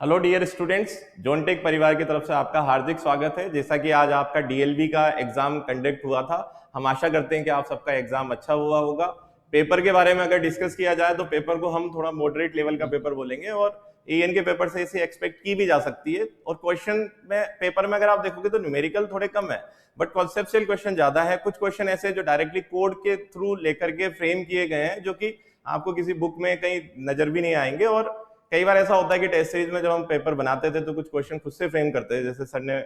Hello dear students, जोनटेक परिवार की तरफ से आपका हार्दिक स्वागत है। जैसा कि आज आपका डीएलबी का एग्जाम कंडक्ट हुआ था, हम आशा करते हैं कि आप सबका एग्जाम अच्छा हुआ होगा। पेपर के बारे में अगर डिस्कस किया जाए तो पेपर को हम थोड़ा मॉडरेट लेवल का पेपर बोलेंगे और एएन के पेपर से इसे एक्सपेक्ट की भी जा सकती है। और क्वेश्चन में पेपर में अगर आप देखोगे तो न्यूमेरिकल थोड़े कम है, बट कॉन्सेप्चुअल क्वेश्चन ज्यादा है। कुछ क्वेश्चन ऐसे जो डायरेक्टली कोड के थ्रू लेकर के फ्रेम किए गए हैं, जो कि आपको किसी बुक में कहीं नजर भी नहीं आएंगे। और कई बार ऐसा होता है कि टेस्ट सीरीज में जब हम पेपर बनाते थे तो कुछ क्वेश्चन खुद से फ्रेम करते थे। जैसे सर ने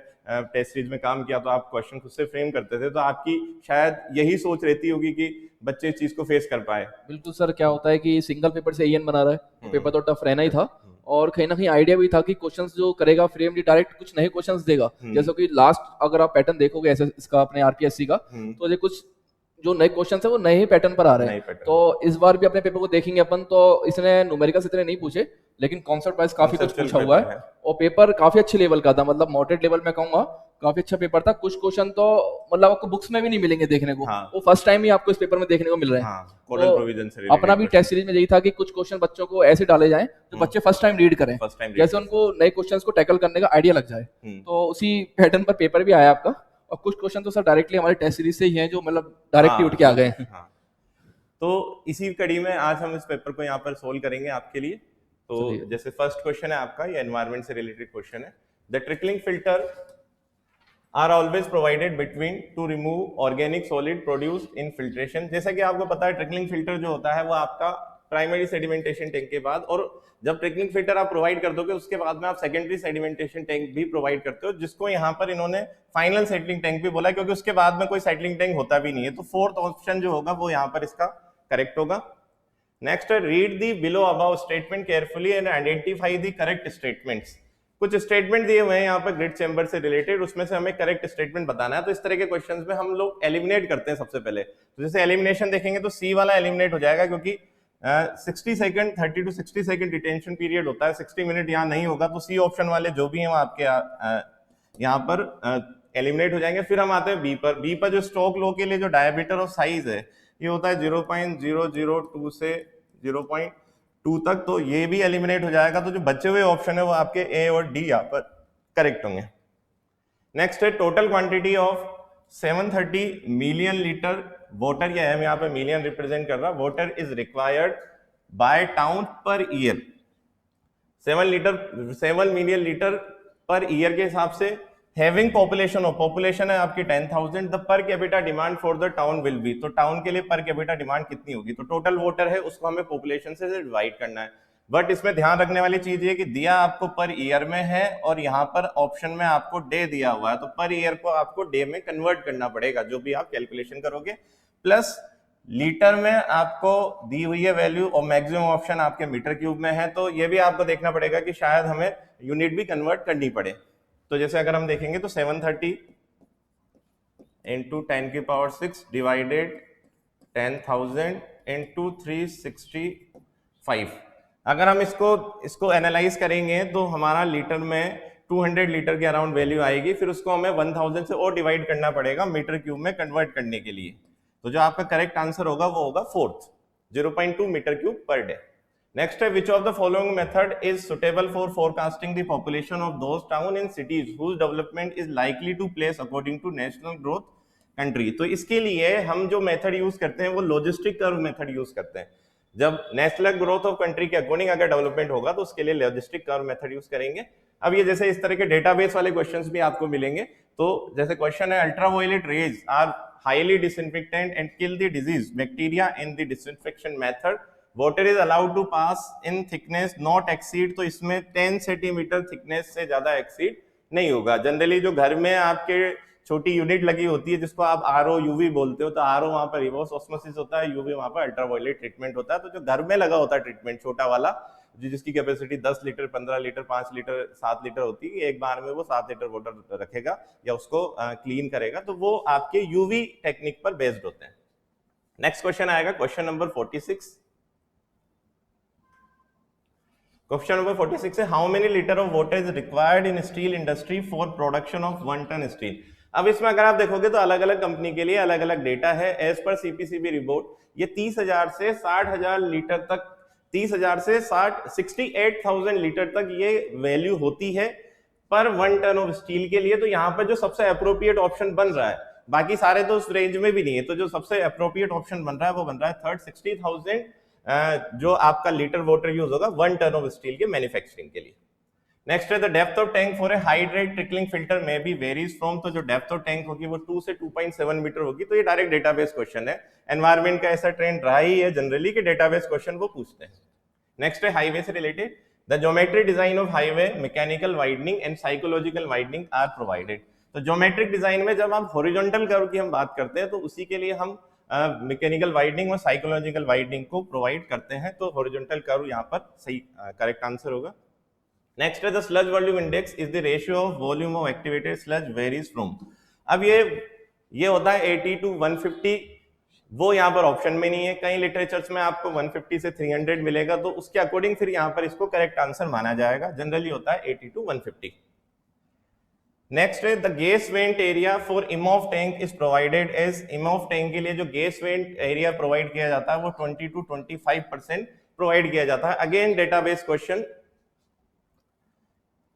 टेस्ट सीरीज में काम किया तो आप क्वेश्चन खुद से फ्रेम करते थे, तो आपकी शायद यही सोच रहती होगी कि बच्चे इस चीज को फेस कर पाए। बिल्कुल सर। क्या होता है कि सिंगल पेपर से एएन बना रहा है तो हम्म, पेपर तो टफ रहना ही था। और कहीं ना कहीं आइडिया भी था कि क्वेश्चंस जो करेगा फ्रेम डायरेक्ट कुछ नए क्वेश्चंस देगा। हम्म, जैसे कि लास्ट अगर आप पैटर्न देखोगे ऐसे इसका अपने आरपीएससी का, हम्म, तो ये कुछ जो नए क्वेश्चंस है वो नए ही पैटर्न पर आ रहे हैं। नहीं पैटर्न। तो इस बार भी अपने पेपर को देखेंगे अपन, तो इसने न्यूमेरिकल्स इतने नहीं पूछे, लेकिन कॉन्सेप्ट वाइज काफी कुछ कॉन्सेप्चुअल पूछा हुआ पेपर है। है। और पेपर काफी अच्छे लेवल का था, मतलब मॉडरेट लेवल में कहूंगा। काफी अच्छा पेपर था। कुछ क्वेश्चन तो मतलब आपको बुक्स में भी नहीं मिलेंगे देखने को, हाँ, वो फर्स्ट टाइम ही आपको इस पेपर में देखने को मिल रहे हैं। हाँ, कोडल तो प्रोविजन से अपना रिलेटेड भी क्वेश्चन। टेस्ट सीरीज में यही था कि कुछ क्वेश्चन बच्चों को ऐसे डाले जाएं जो बच्चे फर्स्ट टाइम रीड करें, फर्स्ट टाइम रीड जैसे कर उनको नए क्वेश्चंस को टैकल करने का आइडिया लग जाए। सकते। तो उसी पैटर्न पर पेपर भी आया आपका। और कुछ क्वेश्चन तो सर डायरेक्टली हमारे टेस्ट सीरीज से ही हैं, जो मतलब डायरेक्टली उठ हाँ, के आ गए हैं। हाँ, तो इसी कड़ी में आज हम इस पेपर को यहाँ पर सोल्व करेंगे आपके लिए। तो चलिए। जैसे फर्स्ट क्वेश्चन है आपका, ये एनवायरनमेंट से रिलेटेड क्वेश्चन है। The trickling filter are always provided between to remove organic solid produced in filtration. जैसा कि आपको पता है, ट्रिकलिंग फिल्टर जो होता है वो आपका प्राइमरी सेडिमेंटेशन टैंक के बाद, और जब ट्रिकलिंग फिल्टर आप प्रोवाइड कर दोगे उसके बाद में आप सेकेंडरी सेडिमेंटेशन टैंक भी प्रोवाइड करते हो, जिसको यहाँ पर इन्होंने फाइनल सेटलिंग टैंक भी बोला, क्योंकि उसके बाद में कोई सेटलिंग टैंक होता भी नहीं है। तो फोर्थ ऑप्शन जो होगा वो यहाँ पर इसका करेक्ट होगा। Next, read the below above statement carefully and identify the correct statements. कुछ स्टेटमेंट दिए हुए हैं यहाँ पर ग्रिड चैम्बर से रिलेटेड, उसमें से हमें करेक्ट स्टेटमेंट बताना है। तो इस तरह के क्वेश्चंस में हम लोग एलिमिनेट करते हैं सबसे पहले। तो जैसे एलिमिनेशन देखेंगे तो सी वाला एलिमिनेट हो जाएगा, क्योंकि 60 second 30 to 60 second detention period होता है। 60 मिनट यहाँ नहीं होगा, तो सी ऑप्शन वाले जो भी हैं वो आपके यहाँ पर एलिमिनेट हो जाएंगे। फिर हम आते हैं बी पर। बी पर जो स्टोक लो के लिए जो डायमीटर ऑफ साइज है ये होता है 0.002 से 0.2 तक, तो ये भी एलिमिनेट हो जाएगा। तो जो बचे हुए ऑप्शन है वो आपके ए और डी यहाँ पर करेक्ट होंगे। नेक्स्ट है total quantity of 730 million litre water, या हम यहाँ पे मिलियन रिप्रेजेंट कर रहा, water is required by town per year. 7 million litre per year के हिसाब से। हैविंग पॉपुलेशन ऑफ, पॉपुलेशन है आपकी 10,000, the per capita demand for the town will be, तो टाउन के लिए पर कैपिटा डिमांड कितनी होगी। तो टोटल वाटर है उसको हमें पॉपुलेशन से डिवाइड करना है। बट इसमें ध्यान रखने वाली चीज ये कि दिया आपको पर ईयर में है और यहाँ पर ऑप्शन में आपको डे दिया हुआ है, तो पर ईयर को आपको डे में कन्वर्ट करना पड़ेगा जो भी आप कैलकुलेशन करोगे। प्लस लीटर में आपको दी हुई है वैल्यू, और मैक्सिमम ऑप्शन आपके मीटर क्यूब में है, तो ये भी आपको देखना पड़ेगा कि शायद हमें यूनिट भी कन्वर्ट करनी पड़े। तो जैसे अगर हम देखेंगे तो 730 इंटू 10⁶ डिवाइडेड 10,000 इंटू 365। अगर हम इसको एनालाइज करेंगे तो हमारा लीटर में 200 लीटर के अराउंड वैल्यू आएगी। फिर उसको हमें 1000 से और डिवाइड करना पड़ेगा मीटर क्यूब में कन्वर्ट करने के लिए। तो जो आपका करेक्ट आंसर होगा वो होगा fourth, 0.2 metre cube per day. Next है, which of the following method is suitable for forecasting the population of those town in cities whose development is likely to place according to national growth country. तो इसके लिए हम जो method use करते हैं वो logistic curve method use करते हैं। जब नेशनल ग्रोथ ऑफ कंट्री के अकॉर्डिंग अगर डेवलपमेंट होगा तो उसके लिए लॉजिस्टिक कर्व मेथड यूज करेंगे। अब ये जैसे इस तरह के डेटाबेस वाले क्वेश्चंस भी आपको मिलेंगे। तो जैसे क्वेश्चन है, ultraviolet rays are highly disinfectant and kill the disease bacteria in the disinfection method, water is allowed to pass in thickness not exceed, तो इसमें 10 सेंटीमीटर थिकनेस से ज्यादा एक्सीड नहीं होगा। जनरली जो घर में आपके छोटी यूनिट लगी होती है जिसको आप आरओ यूवी बोलते हो, तो आरओ वहां पर रिवर्स ऑस्मोसिस होता है, यूवी वहां पर अल्ट्रावायलेट ट्रीटमेंट होता है। तो जो घर में लगा होता है ट्रीटमेंट छोटा वाला, जिसकी capacity 10 litre 15 litre 5 litre 7 litre होती है, एक बार में वो 7 लीटर वाटर रखेगा या उसको क्लीन करेगा, तो वो आपके यूवी टेक्निक पर बेस्ड होते हैं। नेक्स्ट क्वेश्चन आएगा, क्वेश्चन नंबर 46। क्वेश्चन नंबर 46 है, how many litre of water is required in steel industry for production of 1 ton steel. अब इसमें अगर आप देखोगे तो अलग अलग कंपनी के लिए अलग अलग डेटा है। एज पर सीपीसीबी रिपोर्ट ये 30,000 से 60,000 लीटर तक, 30,000 से 68,000 लीटर तक ये वैल्यू होती है पर 1 टन ऑफ स्टील के लिए। तो यहाँ पर जो सबसे अप्रोप्रिएट ऑप्शन बन रहा है, बाकी सारे तो उस रेंज में भी नहीं है, तो जो सबसे अप्रोप्रिएट ऑप्शन बन रहा है वो बन रहा है थर्ड 60,000 जो आपका लीटर वाटर यूज होगा 1 टन ऑफ स्टील के मैन्युफैक्चरिंग के लिए। नेक्स्ट है the depth of tank for a hydrate trickling filter में बी वेरीज फ्रॉम, तो जो डेप्थ ऑफ टैंक होगी वो 2 से 2.7 मीटर होगी। तो ये डायरेक्ट डेटाबेस क्वेश्चन है, एनवायरमेंट का ऐसा ट्रेंड रहा ही है जनरली कि डेटाबेस क्वेश्चन वो पूछते हैं। नेक्स्ट है हाईवे से रिलेटेड, the geometry design of highway mechanical widening and psychological widening are provided. तो ज्योमेट्रिक डिजाइन में जब आप हॉरिजॉन्टल कर्व की हम बात करते हैं तो उसी के लिए हम मैकेनिकल वाइडनिंग और साइकोलॉजिकल वाइडनिंग को प्रोवाइड करते हैं। तो हॉरिजॉन्टल कर्व यहाँ पर सही करेक्ट आंसर होगा। नेक्स्ट है the sludge volume index is the ratio of volume of activated sludge varies from. अब ये होता है 80 to 150, वो यहाँ पर ऑप्शन में नहीं है, कई लिटरेचर्स में आपको 150 से 300 मिलेगा, तो उसके अकॉर्डिंग फिर यहाँ पर इसको करेक्ट आंसर माना जाएगा। जनरली होता है 80 to 150। नेक्स्ट है the gas vent area for Imhoff tank is provided as, Imhoff tank के लिए जो गैस वेंट एरिया प्रोवाइड किया जाता है वो 20 to 25% प्रोवाइड किया जाता है। Again database question.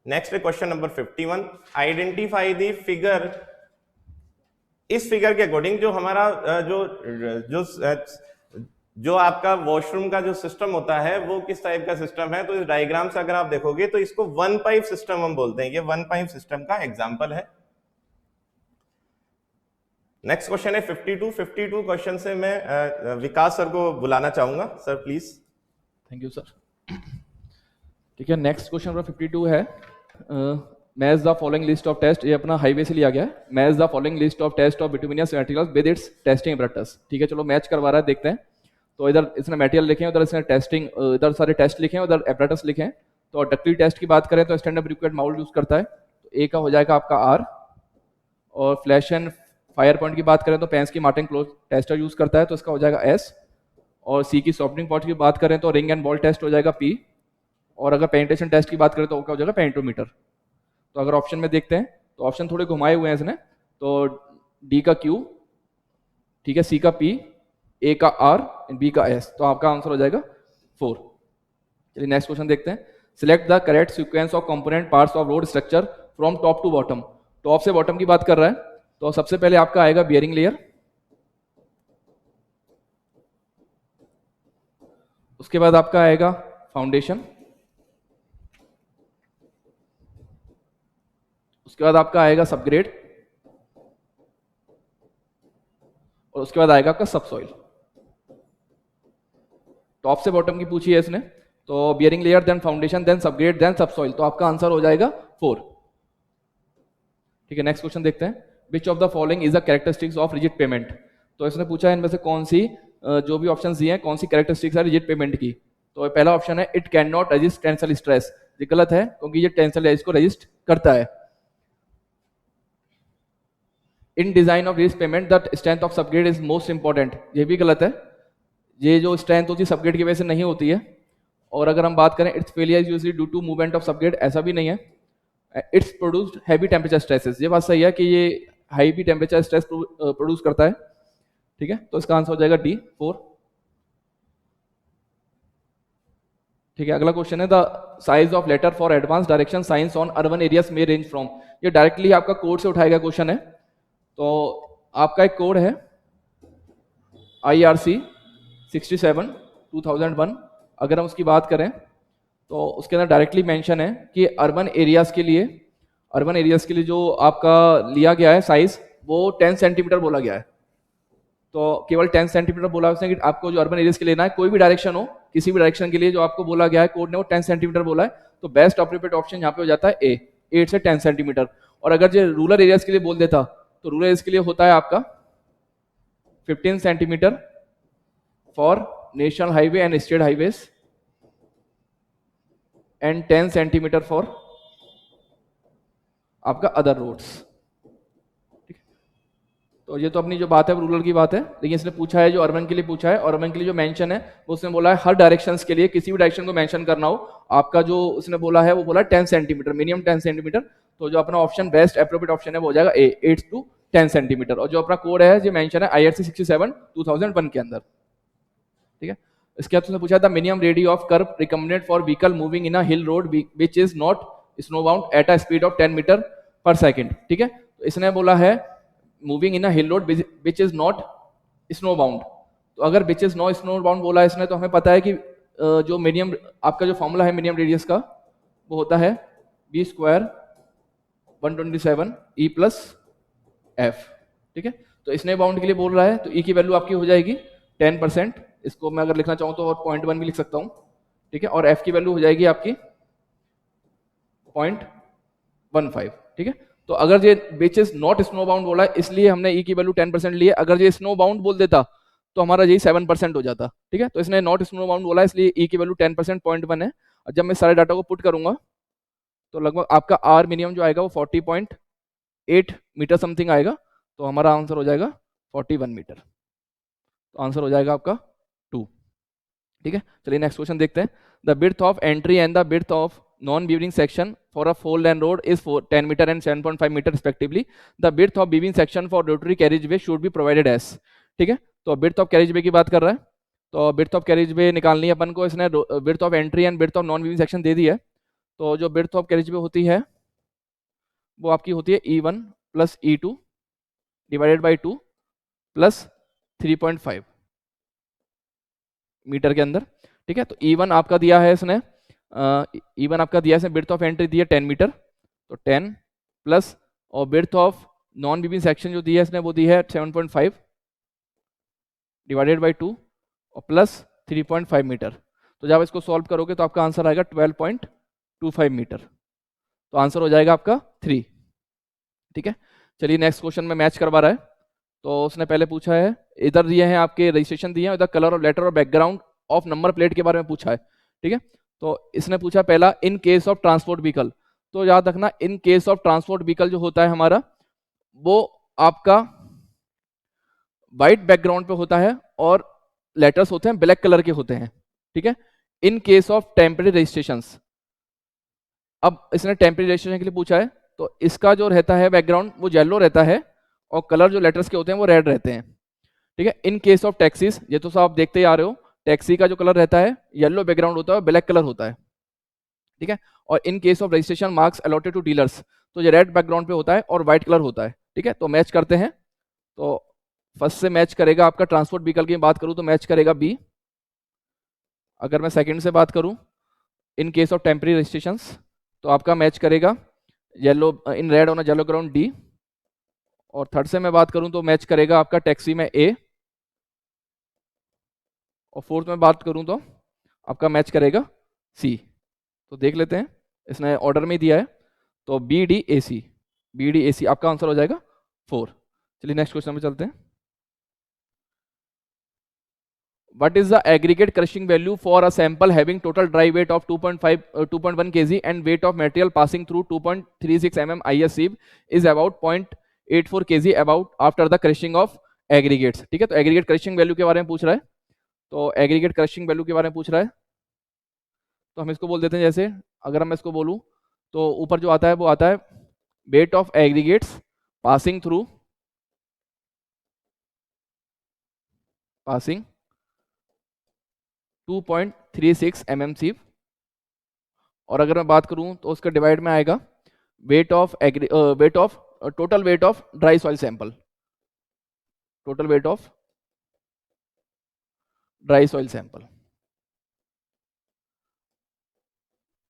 नेक्स्ट है question number 51, identify the figure. इस फिगर के अकॉर्डिंग जो हमारा जो आपका वॉशरूम का जो सिस्टम होता है वो किस टाइप का सिस्टम है। तो इस डायग्राम से अगर आप देखोगे तो इसको वन पाइप सिस्टम हम बोलते हैं, ये वन पाइप सिस्टम का एग्जांपल है। नेक्स्ट क्वेश्चन है 52 क्वेश्चन से मैं विकास सर को बुलाना चाहूंगा। Sir please. Thank you sir. ठीक है, नेक्स्ट क्वेश्चन नंबर 52 है match the following list of test. ये अपना हाईवे से लिया गया है। Match the following list of test of bituminous materials with its testing apparatus. ठीक है, चलो मैच करवा रहा है, देखते हैं। तो इधर इसने मटेरियल लिखे हैं, उधर इसने टेस्टिंग, इधर सारे टेस्ट लिखे हैं, उधर एपरेटस लिखे हैं। तो डक्टिल टेस्ट की बात करें तो स्टैंडर्ड रिक्वायर्ड माउल यूज करता है, तो ए का हो जाएगा आपका आर। और फ्लैश एंड फायर पॉइंट की बात करें तो पेंस की मार्टिन क्लोज टेस्टर यूज करता है, तो इसका हो जाएगा एस। और सी की सॉफ्टनिंग पॉइंट की बात करें तो रिंग एंड बॉल टेस्ट हो जाएगा पी। और अगर पेनिट्रेशन टेस्ट की बात करें तो क्या हो जाएगा पेनिट्रोमीटर। तो अगर ऑप्शन में देखते हैं तो ऑप्शन थोड़े घुमाए हुए हैं इसने, तो डी का क्यू, ठीक है, सी का पी, ए का आर, बी का एस। तो आपका आंसर हो जाएगा 4। चलिए नेक्स्ट क्वेश्चन देखते हैं। Select the correct sequence of component parts of road structure from top to bottom. Top से बॉटम की बात कर रहा है, तो सबसे पहले आपका आएगा बियरिंग लेयर, उसके बाद आपका आएगा फाउंडेशन, उसके बाद आपका आएगा सबग्रेड, और उसके बाद आएगा आपका सबसॉइल। टॉप से बॉटम की पूछी है इसने, तो bearing layer, then foundation, then subgrade, then subsoil. तो आपका आंसर हो जाएगा 4। ठीक है, नेक्स्ट क्वेश्चन देखते हैं। Which of the following is the characteristics of rigid payment. तो इसने पूछा है इनमें से कौन सी, जो भी ऑप्शन दिए हैं, कौन सी कैरेक्टरिस्टिक्स है रिजिड पेमेंट की। तो पहला ऑप्शन है it can not resist tensile stress. ये गलत है, क्योंकि ये टेंसल इसको रेजिस्ट करता है। In design of rigid pavement the strength of subgrade is most important. ये भी गलत है, ये जो स्ट्रेंथ होती है सबग्रेड की वजह से नहीं होती है। और अगर हम बात करें its failure usually due to movement of subgrade, ऐसा भी नहीं है। Its produced heavy temperature stresses, ये बात सही है कि ये हाई टेम्परेचर स्ट्रेस प्रोड्यूस करता है। ठीक है, तो इसका आंसर हो जाएगा डी 4। ठीक है, अगला क्वेश्चन है the size of letter for advance direction signs on urban areas में रेंज फ्रॉम। ये डायरेक्टली आपका कोड से उठाया गया क्वेश्चन है। तो आपका एक कोड है IRC 67/2001। अगर हम उसकी बात करें तो उसके अंदर डायरेक्टली मेंशन है कि अर्बन एरियाज के लिए जो आपका लिया गया है साइज, वो 10 सेंटीमीटर बोला गया है। तो केवल 10 सेंटीमीटर बोला है उसने कि आपको जो अर्बन एरियाज के लिए लेना है, कोई भी डायरेक्शन हो, किसी भी डायरेक्शन के लिए जो आपको बोला गया है कोड ने, वो 10 सेंटीमीटर बोला है। तो बेस्ट अप्रोप्रिएट ऑप्शन यहाँ पे हो जाता है ए, 8 से 10 सेंटीमीटर। और अगर जो रूरल एरियाज के लिए बोल देता तो रूरल एरियाज के लिए होता है आपका 15 centimetre for national highway and state highways and 10 centimetre for आपका अदर रोड्स। तो ये तो अपनी जो बात है वो रूरल की बात है, लेकिन इसने पूछा है जो अर्बन के लिए पूछा है, और अर्बन के लिए जो मेंशन है वो उसने बोला है हर डायरेक्शंस के लिए, किसी भी डायरेक्शन को मेंशन करना हो, आपका जो उसने बोला है वो बोला 10 सेंटीमीटर, मिनिमम 10 सेंटीमीटर। तो जो अपना ऑप्शन बेस्ट एप्रोप्रिएट ऑप्शन है वो हो जाएगा ए, 8 to 10 सेंटीमीटर। और जो अपना कोड है जो मेंशन है IRC 67/2001 के अंदर। ठीक है, इसके बाद उसने पूछा the minimum radii of curve recommended for vehicle moving in a hill road which is not snow bound at a speed of 10 metre per second. ठीक है, तो इसने बोला है moving in a hill road which is not snow bound. तो अगर which is not snow bound बोला है इसने, तो हमें पता है कि जो मिनिमम आपका जो फॉर्मूला है मिनिमम रेडियस का वो होता है B square 127 E plus F. ठीक है, तो स्नो बाउंड के लिए बोल रहा है, तो ई की वैल्यू आपकी हो जाएगी 10%। इसको मैं अगर लिखना चाहूँ तो और 0.1 भी लिख सकता हूँ। ठीक है, और एफ की वैल्यू हो जाएगी आपकी 0.15। ठीक है, तो अगर ये विच इज नॉट स्नो बाउंड बोला है इसलिए हमने ई की वैल्यू 10% ली है। अगर ये स्नो बाउंड बोल देता तो हमारा यही 7% हो जाता। ठीक है, तो इसने नॉट स्नो बाउंड बोला है इसलिए ई की वैल्यू 10% 0.1 है। और जब मैं सारे डाटा को पुट करूंगा तो लगभग आपका आर मिनिमम जो आएगा वो 40.8 मीटर समथिंग आएगा। तो हमारा आंसर हो जाएगा 41 मीटर। तो आंसर हो जाएगा आपका 2। ठीक है, चलिए नेक्स्ट क्वेश्चन देखते हैं। The width of entry and the width of non weaving section for a 4-lane road is 10 metre and 7.5 metre respectively. The width of weaving section for rotary carriageway should be provided as. ठीक है, तो width of carriage वे की बात कर रहा है, तो width of carriage वे निकालनी है अपन को। इसने width of entry and width of non weaving section दे दी है। तो जो विड्थ ऑफ कैरिज वे होती है वो आपकी होती है E1 plus E2 divided by 2 plus 3.5 metre के अंदर। ठीक है, तो E1 आपका दिया है इसने, E1 आपका दिया है इसने, विड्थ ऑफ एंट्री दी है 10 मीटर, तो 10 प्लस, और width of non weaving section जो दी है इसने वो दी है 7.5 डिवाइडेड बाई 2 और प्लस 3.5 मीटर। तो जब इसको सॉल्व करोगे तो आपका आंसर आएगा 12.25 मीटर। तो आंसर हो जाएगा आपका 3। ठीक है, चलिए नेक्स्ट क्वेश्चन में मैच करवा रहा है। तो उसने पहले पूछा है, इधर दिए हैं आपके रजिस्ट्रेशन दिए हैं, इधर कलर और लेटर और बैकग्राउंड ऑफ नंबर प्लेट के बारे में पूछा है। ठीक है, तो इसने पूछा पहला इन केस ऑफ ट्रांसपोर्ट व्हीकल। तो याद रखना इन केस ऑफ ट्रांसपोर्ट व्हीकल जो होता है हमारा वो आपका व्हाइट बैकग्राउंड पे होता है और लेटर्स होते हैं ब्लैक कलर के होते हैं। ठीक है, इन केस ऑफ टेम्परेरी रजिस्ट्रेशंस, अब इसने टेम्परेरी रजिस्ट्रेशन के लिए पूछा है, तो इसका जो रहता है बैकग्राउंड वो येलो रहता है और कलर जो लेटर्स के होते हैं वो रेड रहते हैं। ठीक है, इन केस ऑफ टैक्सीज, ये तो सब आप देखते ही आ रहे हो, टैक्सी का जो कलर रहता है येलो बैकग्राउंड होता है, ब्लैक कलर होता है। ठीक है, और in case of registration marks allotted to dealers, तो ये रेड बैकग्राउंड पे होता है और व्हाइट कलर होता है। ठीक है, तो मैच करते हैं। तो फर्स्ट से मैच करेगा आपका ट्रांसपोर्ट व्हीकल की बात करूं तो मैच करेगा बी। अगर मैं सेकंड से बात करूं इन केस ऑफ टेम्परेरी रजिस्ट्रेशंस तो आपका मैच करेगा yellow in red on yellow ground D. और थर्ड से मैं बात करूं तो मैच करेगा आपका टैक्सी में ए। और फोर्थ में बात करूं तो आपका मैच करेगा सी। तो देख लेते हैं, इसने ऑर्डर में दिया है, तो B D A C, B D A C आपका आंसर हो जाएगा 4। चलिए नेक्स्ट क्वेश्चन में चलते हैं। What is the aggregate crushing value for a sample having total dry weight of 2.1 kg and weight of material passing through 2.36 mm IS sieve is about 0.84 kg about after the crushing of aggregates। ठीक है, तो aggregate crushing value के बारे में पूछ रहा है, तो aggregate crushing value के बारे में पूछ रहा है, तो हम इसको बोल देते हैं, जैसे अगर मैं इसको बोलूं तो ऊपर जो आता है वो आता है weight of aggregates passing 2.36 mm sieve। और अगर मैं बात करूं तो उसका डिवाइड में आएगा total weight of dry soil sample, total weight of dry soil sample.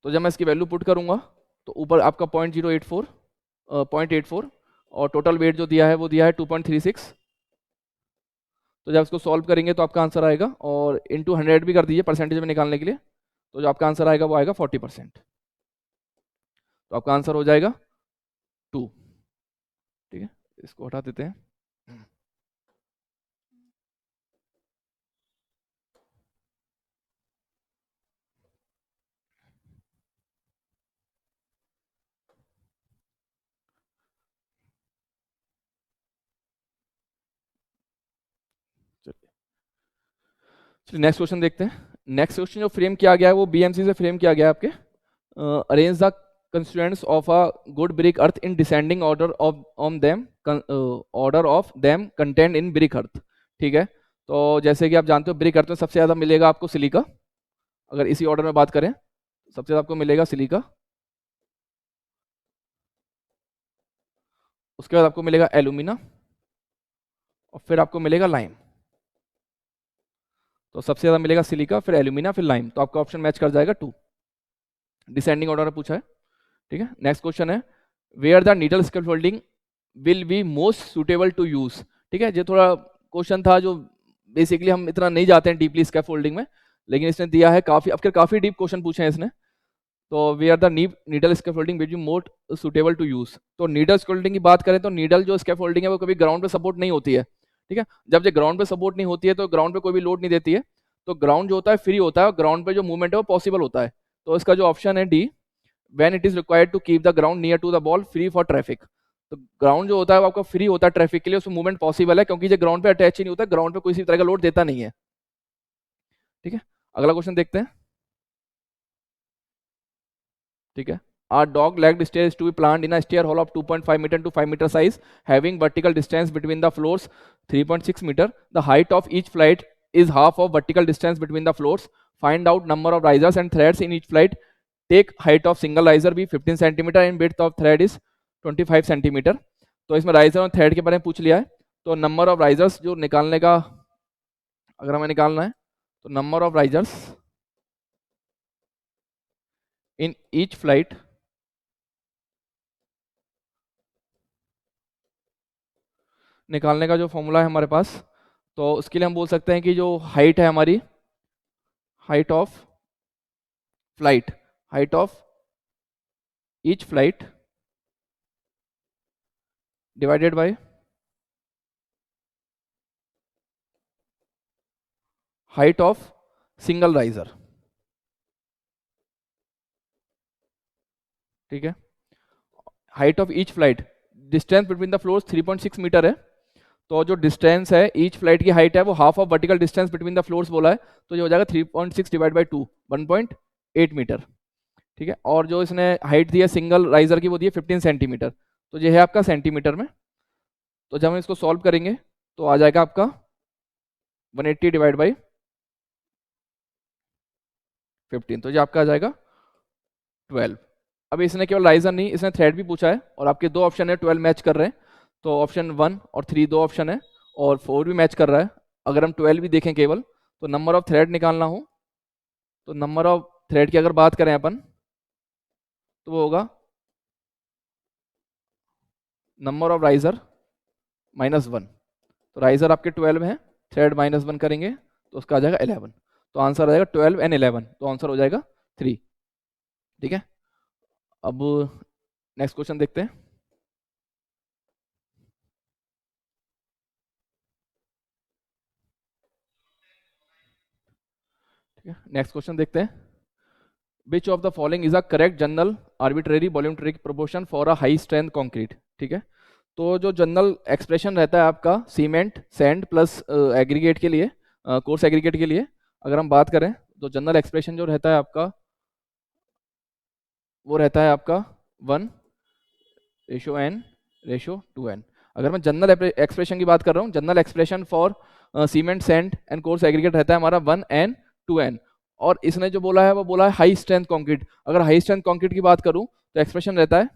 तो जब मैं इसकी वैल्यू पुट करूंगा तो ऊपर आपका 0.84 और टोटल वेट जो दिया है वो दिया है 2.36। तो जब इसको सॉल्व करेंगे तो आपका आंसर आएगा, और इंटू 100 भी कर दीजिए परसेंटेज में निकालने के लिए, तो जो आपका आंसर आएगा वो आएगा 40%। तो आपका आंसर हो जाएगा 2। ठीक है, इसको हटा देते हैं। चलिए नेक्स्ट क्वेश्चन देखते हैं। नेक्स्ट क्वेश्चन जो फ्रेम किया गया है वो बीएमसी से फ्रेम किया गया है आपके। Arrange the constituents of a good brick earth in descending order of on them, order of them content in brick earth. ठीक है, तो जैसे कि आप जानते हो ब्रिक अर्थ में सबसे ज़्यादा मिलेगा आपको सिलिका, अगर इसी ऑर्डर में बात करें सबसे ज़्यादा आपको मिलेगा सिलिका, उसके बाद आपको मिलेगा एल्यूमिना और फिर आपको मिलेगा लाइम। तो सबसे ज़्यादा मिलेगा सिलिका, फिर एल्यूमिना, फिर लाइम, तो आपका ऑप्शन मैच कर जाएगा 2। डिसेंडिंग ऑर्डर में पूछा है, ठीक है। नेक्स्ट क्वेश्चन है where the needle scaffolding will be most suitable to use, ठीक है। ये थोड़ा क्वेश्चन था जो बेसिकली हम इतना नहीं जाते हैं डीपली स्कैफोल्डिंग में, लेकिन इसने दिया है काफी, अब काफी डीप क्वेश्चन पूछे हैं इसने। तो where the needle scaffolding will be most suitable to use, तो नीडल स्कैफोल्डिंग की बात करें तो नीडल जो स्कैफोल्डिंग है वो कभी ग्राउंड पे सपोर्ट नहीं होती है, ठीक है। जब ये ग्राउंड पे सपोर्ट नहीं होती है तो ग्राउंड पे कोई भी लोड नहीं देती है, तो ग्राउंड जो होता है फ्री होता है और ग्राउंड पे जो मूवमेंट है वो पॉसिबल होता है। तो इसका जो ऑप्शन है D, when it is required to keep the ground near to the wall free for traffic, तो ग्राउंड जो होता है वो आपका फ्री होता है ट्रैफिक के लिए, उसमें मूवमेंट पॉसिबल है क्योंकि ये ग्राउंड पे अटैच ही नहीं होता, ग्राउंड पे किसी तरह का लोड देता नहीं है, ठीक है। अगला क्वेश्चन देखते हैं, ठीक है। A dog-legged stair is to be planted in a stair hall of 2.5 meter to 5 meter size, having vertical distance between the floors 3.6 meter. The height of each flight is half of vertical distance between the floors. Find out number of risers and threads in each flight. Take height of single riser be 15 centimeter and width of thread is 25 centimeter. तो इसमें riser और thread के बारे में पूछ लिया है, तो नंबर ऑफ राइजर्स जो निकालने का अगर हमें निकालना है तो number of risers in each flight निकालने का जो फॉर्मूला है हमारे पास, तो उसके लिए हम बोल सकते हैं कि जो हाइट है हमारी, height of flight, height of each flight divided by height of single riser, ठीक है। Height of each flight, distance between the floors 3.6 metre है, तो जो डिस्टेंस है ईच फ्लाइट की हाइट है वो half of vertical distance between the floors बोला है, तो ये हो जाएगा 3.6 डिवाइड बाई 2 1.8 मीटर, ठीक है। और जो इसने हाइट दी है सिंगल राइजर की वो दी है 15 सेंटीमीटर, तो ये है आपका सेंटीमीटर में। तो जब हम इसको सॉल्व करेंगे तो आ जाएगा आपका 180 डिवाइड बाई 15, तो ये आपका आ जाएगा 12। अब इसने केवल राइजर नहीं, इसने थ्रेड भी पूछा है और आपके दो ऑप्शन है 12 मैच कर रहे हैं, तो ऑप्शन 1 और 3 दो ऑप्शन है और 4 भी मैच कर रहा है। अगर हम 12 भी देखें केवल, तो नंबर ऑफ थ्रेड निकालना हो तो नंबर ऑफ थ्रेड की अगर बात करें अपन तो वो होगा नंबर ऑफ राइजर -1, तो राइजर आपके 12 हैं, थ्रेड -1 करेंगे तो उसका आ जाएगा 11, तो आंसर आ जाएगा 12 एंड 11, तो आंसर हो जाएगा 3, ठीक है। अब नेक्स्ट क्वेश्चन देखते हैं, ठीक है। नेक्स्ट क्वेश्चन देखते हैं, which of the following is a correct general arbitrary volumetric proportion for a high strength concrete, ठीक है। तो जो जनरल एक्सप्रेशन रहता है आपका सीमेंट सैंड प्लस एग्रीगेट के लिए, कोर्स एग्रीगेट के लिए अगर हम बात करें तो जनरल एक्सप्रेशन जो रहता है आपका वो रहता है आपका 1:n/2n। अगर मैं जनरल एक्सप्रेशन की बात कर रहा हूँ, general expression for cement sand and coarse aggregate रहता है हमारा 1:n/2n, और इसने जो बोला है वो बोला है हाई स्ट्रेंथ कंक्रीट। अगर हाई स्ट्रेंथ कंक्रीट की बात करूं तो एक्सप्रेशन रहता है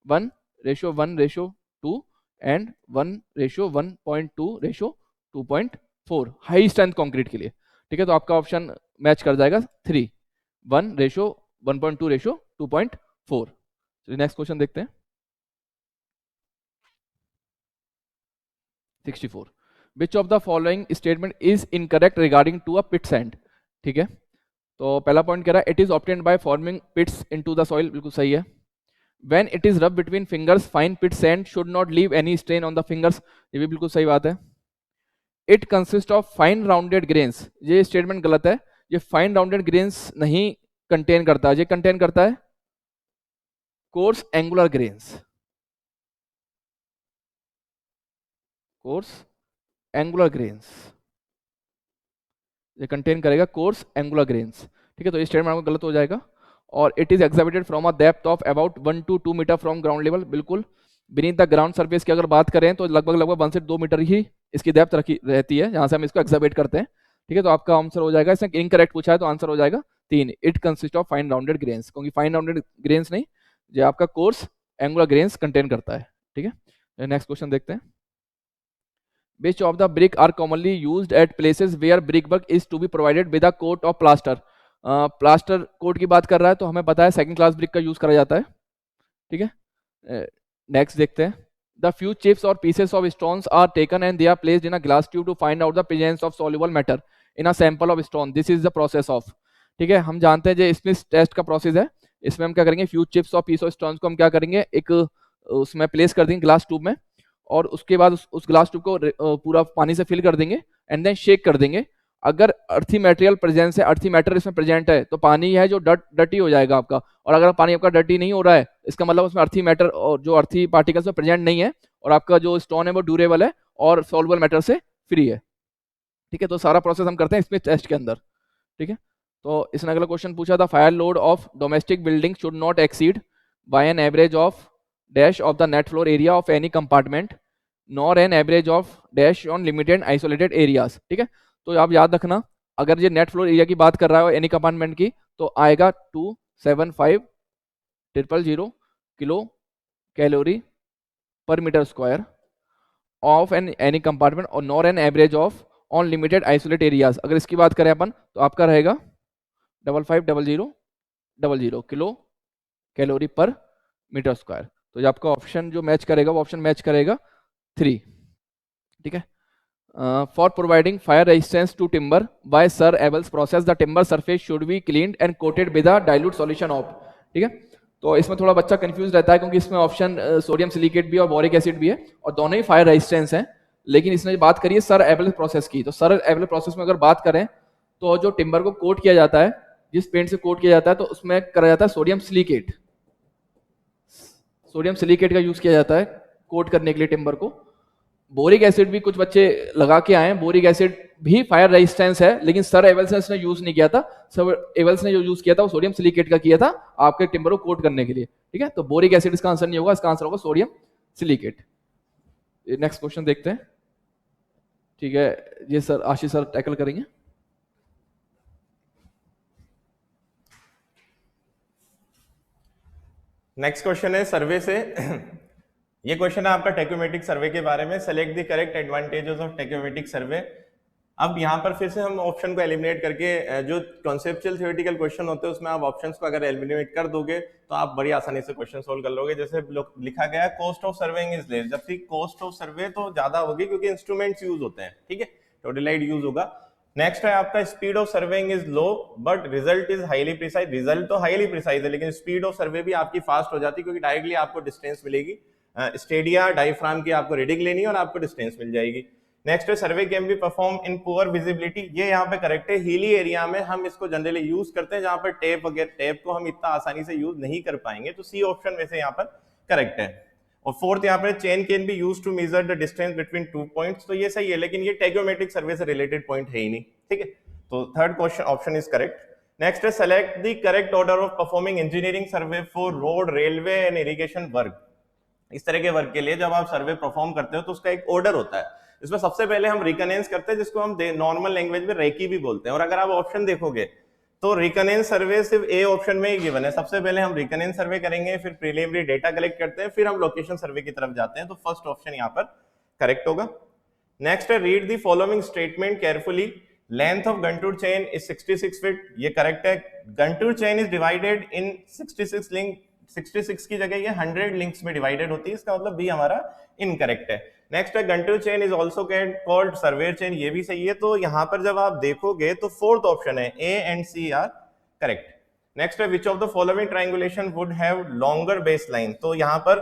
1:1:2 एंड 1:1.2/2.4 हाई स्ट्रेंथ कंक्रीट के लिए, ठीक है। तो आपका ऑप्शन मैच कर जाएगा 3, 1:1.2/2.4। नेक्स्ट क्वेश्चन देखते हैं, 64, which of the following statement is incorrect regarding to a pit sand, ठीक है। तो पहला पॉइंट कह रहा है it is obtained by forming pits into the soil, बिल्कुल सही है। When it is rub between fingers fine pit sand should not leave any stain on the fingers, ये भी बिल्कुल सही बात है। It consist of fine rounded grains, ये स्टेटमेंट गलत है, ये फाइन राउंडेड ग्रेन्स नहीं कंटेन करता, ये कंटेन करता है course angular grains, course angular grains, ये कंटेन करेगा कोर्स एंगुलर ग्रेन्स, ठीक है। तो ये स्टेटमेंट आपको गलत हो जाएगा। और it is exhibited from a depth of about 1 to 2 metre from ground level, बिल्कुल बीनीथ द ग्राउंड सरफेस की अगर बात करें तो लगभग लगभग 1 से 2 मीटर ही इसकी डेप्थ रखी रहती है, जहां से हम इसको एक्सकवेट करते हैं। ठीक है, तो आपका आंसर हो जाएगा, इसने इनकरेक्ट पूछा है तो आंसर हो जाएगा 3, it consist of fine rounded grains, क्योंकि फाइन राउंडेड ग्रेन्स नहीं, जो आपका कोर्स एंगुलर ग्रेन्स कंटेन करता है। ठीक है, नेक्स्ट क्वेश्चन देखते हैं। Which of the brick are commonly used at places where brickwork is to be provided with a coat of plaster? Plaster coat की बात कर रहा है तो हमें पता है सेकंड क्लास ब्रिक का यूज करा जाता है। ठीक है, नेक्स्ट देखते हैं। द फ्यू चिप्स और pieces of stones are taken and they are placed in a glass tube to find out the presence of soluble matter in a sample of stone, this is the process of. ठीक है, हम जानते हैं जो Smith test का process है, इसमें हम क्या करेंगे, फ्यू चिप्स और पीस ऑफ स्टोन्स को हम क्या करेंगे, एक उसमें प्लेस कर देंगे ग्लास ट्यूब में, और उसके बाद उस ग्लास ट्यूब को पूरा पानी से फिल कर देंगे एंड देन शेक कर देंगे। अगर अर्थी मटेरियल प्रेजेंस है, अर्थी मैटर इसमें प्रेजेंट है, तो पानी है जो डर्टी हो जाएगा आपका, और अगर पानी आपका डर्टी नहीं हो रहा है, इसका मतलब उसमें अर्थी मैटर और जो अर्थी पार्टिकल्स में प्रेजेंट नहीं है, और आपका जो स्टोन है वो ड्यूरेबल है और सॉल्युबल मैटर से फ्री है। ठीक है, तो सारा प्रोसेस हम करते हैं स्मिथ टेस्ट के अंदर। ठीक है, तो इसने अगला क्वेश्चन पूछा था, fire load of domestic building should not exceed by an average of dash of the net floor area of any compartment nor an average of dash on limited isolated areas. ठीक है, तो आप याद रखना, अगर ये नेट फ्लोर एरिया की बात कर रहा है एनी कंपार्टमेंट की, तो आएगा 275,000 kilo calorie per metre square of an any compartment और nor an average of on limited isolate areas. अगर इसकी बात करें अपन तो आपका रहेगा 55,000 kilo calorie per metre square. तो ये आपका ऑप्शन जो मैच करेगा वो ऑप्शन मैच करेगा 3। ठीक है, for providing fire resistance to timber by sir Abel's process the timber surface should be cleaned and coated with a dilute solution of. ठीक है, तो इसमें थोड़ा बच्चा कंफ्यूज रहता है, क्योंकि इसमें ऑप्शन सोडियम सिलिकेट भी और बोरिक एसिड भी है, और दोनों ही फायर रेजिस्टेंस हैं, लेकिन इसने बात करी है सर एबल प्रोसेस की। तो सर एबल प्रोसेस में अगर बात करें तो जो टिम्बर को कोट किया जाता है, जिस पेंट से कोट किया जाता है, तो उसमें करा जाता है सोडियम सिलिकेट। सोडियम सिलिकेट का यूज किया जाता है कोट करने के लिए टिम्बर को। बोरिक एसिड भी कुछ बच्चे लगा के आए हैं, बोरिक एसिड भी फायर रेजिस्टेंस है, लेकिन सर एवल्स ने यूज नहीं किया था। सर एवल्स ने जो यूज किया था वो सोडियम सिलिकेट का किया था आपके टिम्बर को कोट करने के लिए। ठीक है, तो बोरिक एसिड इसका आंसर नहीं होगा, इसका आंसर होगा सोडियम सिलिकेट। नेक्स्ट क्वेश्चन देखते हैं। ठीक है, ये सर आशीष सर टैकल करेंगे। नेक्स्ट क्वेश्चन है सर्वे से। ये क्वेश्चन है आपका टेक्योमेट्रिक सर्वे के बारे में। Select the correct advantages of tacheometric survey. अब यहाँ पर फिर से हम ऑप्शन को एलिमिनेट करके, जो कॉन्सेप्चुअल थ्योरेटिकल क्वेश्चन होते हैं उसमें आप ऑप्शंस को अगर एलिमिनेट कर दोगे तो आप बड़ी आसानी से क्वेश्चन सोल्व कर लोगे। जैसे लिखा गया है cost of surveying is less, जबकि कॉस्ट ऑफ सर्वे तो ज्यादा होगी क्योंकि इंस्ट्रूमेंट्स यूज होते हैं। ठीक है, टोटलाइट यूज होगा। नेक्स्ट है आपका speed of surveying is low but result is highly precise. Result तो हाईली प्रिसाइज है, लेकिन स्पीड ऑफ सर्वे भी आपकी फास्ट हो जाती है, क्योंकि डायरेक्टली आपको डिस्टेंस मिलेगी। स्टेडिया डायफ्राम की आपको रीडिंग लेनी है और आपको डिस्टेंस मिल जाएगी। नेक्स्ट है survey can be perform in poor visibility. ये यहाँ पे करेक्ट है। हिली एरिया में हम इसको जनरली यूज करते हैं, जहां पर टेप वगैरह, टेप को हम इतना आसानी से यूज नहीं कर पाएंगे, तो सी ऑप्शन में से यहाँ पर करेक्ट है। और फोर्थ यहाँ पर chain can be use to measure the distance between 2 points, तो ये सही है, लेकिन ये टेक्योमेट्रिक सर्वे से रिलेटेड पॉइंट है ही नहीं। ठीक है, तो third question option is correct. Next है select the correct order of performing engineering survey for road, railway and irrigation work. इस तरह के वर्क के लिए जब आप सर्वे परफॉर्म करते हो तो उसका एक ऑर्डर होता है। इसमें सबसे पहले हम रिकनेंस करते हैं, जिसको हम नॉर्मल लैंग्वेज में रेकी भी बोलते हैं। और अगर आप ऑप्शन देखोगे तो रिकनेंस सर्वे सिर्फ ए ऑप्शन में ही गिवन है। सबसे पहले हम रिकनेंस सर्वे करेंगे, फिर प्रीलिमिनरी डेटा कलेक्ट करते हैं, फिर हम लोकेशन सर्वे की तरफ जाते हैं। तो फर्स्ट ऑप्शन यहाँ पर करेक्ट होगा। नेक्स्ट है read the following statement carefully. Length of Guntur chain is 66 feet, ये करेक्ट है। Guntur chain is divided in 66 link, 66 की जगह ये 100 लिंक्स में डिवाइडेड होती है, इसका मतलब बी हमारा इनकरेक्ट है। नेक्स्ट है Guntur chain is also called surveyor chain, ये भी सही है। तो यहां पर जब आप देखोगे तो फोर्थ ऑप्शन है A and C are correct. Next है which of the following triangulation would have longer base line. तो यहां पर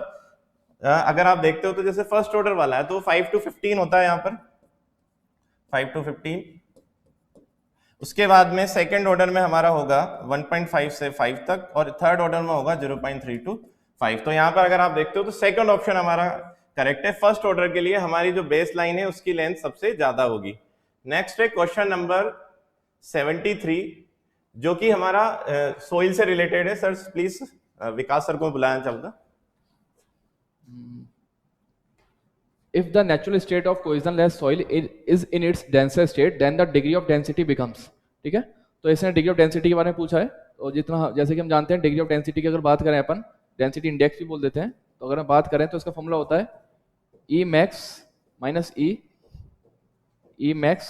अगर आप देखते हो तो जैसे फर्स्ट ऑर्डर वाला है तो 5 to 15 होता है, यहां पर 5 to 15। उसके बाद में सेकंड ऑर्डर में हमारा होगा 1.5 से 5 तक, और थर्ड ऑर्डर में होगा 0.3 to 5। तो यहां पर अगर आप देखते हो तो सेकंड ऑप्शन हमारा करेक्ट है। फर्स्ट ऑर्डर के लिए हमारी जो बेस लाइन है उसकी लेंथ सबसे ज्यादा होगी। नेक्स्ट है क्वेश्चन नंबर 73, जो कि हमारा सोइल से रिलेटेड है। सर प्लीज विकास सर को बुलाना चाहूंगा। if the natural state of cohesionless soil is in its denser state then the degree of density becomes, ठीक है। तो इसने डिग्री ऑफ डेंसिटी के बारे में पूछा है, और जितना जैसे कि हम जानते हैं डिग्री ऑफ डेंसिटी की अगर बात करें अपन डेंसिटी इंडेक्स भी बोल देते हैं, तो अगर हम बात करें तो इसका फॉर्मूला होता है ई मैक्स माइनस ई मैक्स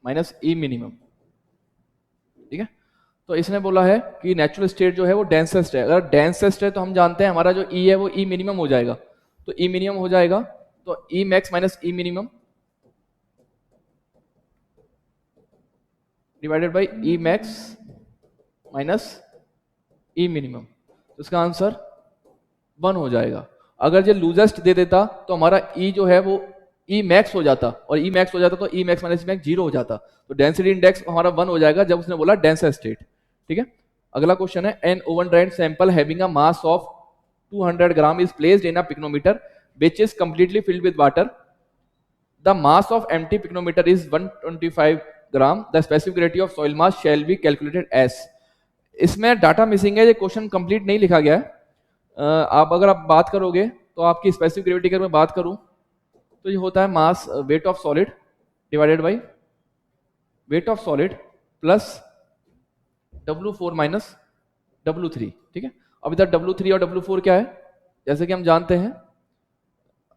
माइनस ई मिनिमम, ठीक है। तो इसने बोला है कि नेचुरल स्टेट जो है वो डेंसेस्ट है, अगर डेंसेस्ट है तो हम जानते हैं हमारा जो ई है वो ई मिनिमम हो जाएगा, तो ई मिनिमम हो जाएगा तो E max minus E minimum divided by E max minus E minimum, तो इसका आंसर 1 हो जाएगा। अगर ये लूजेस्ट दे देता तो हमारा ई जो है वो ई मैक्स हो जाता, और ई मैक्स हो जाता तो E max minus E max 0 हो जाता, तो डेंसिटी इंडेक्स हमारा 1 हो जाएगा जब उसने बोला डेंसर स्टेट, ठीक है। अगला क्वेश्चन है an oven dried sample having a mass of 200 gram is placed in a pycnometer which is completely filled with water. The mass of empty picnometer is 125 gram. The specific gravity of soil mass shall be calculated as. इसमें data missing है, ये question complete नहीं लिखा गया है। आप अगर आप बात करोगे तो आपकी स्पेसिफिक ग्रेविटी की अगर मैं बात करूं तो ये होता है mass weight of solid divided by weight of solid plus W4 minus W3, ठीक है। अब इधर W3 और W4 क्या है, जैसे कि हम जानते हैं,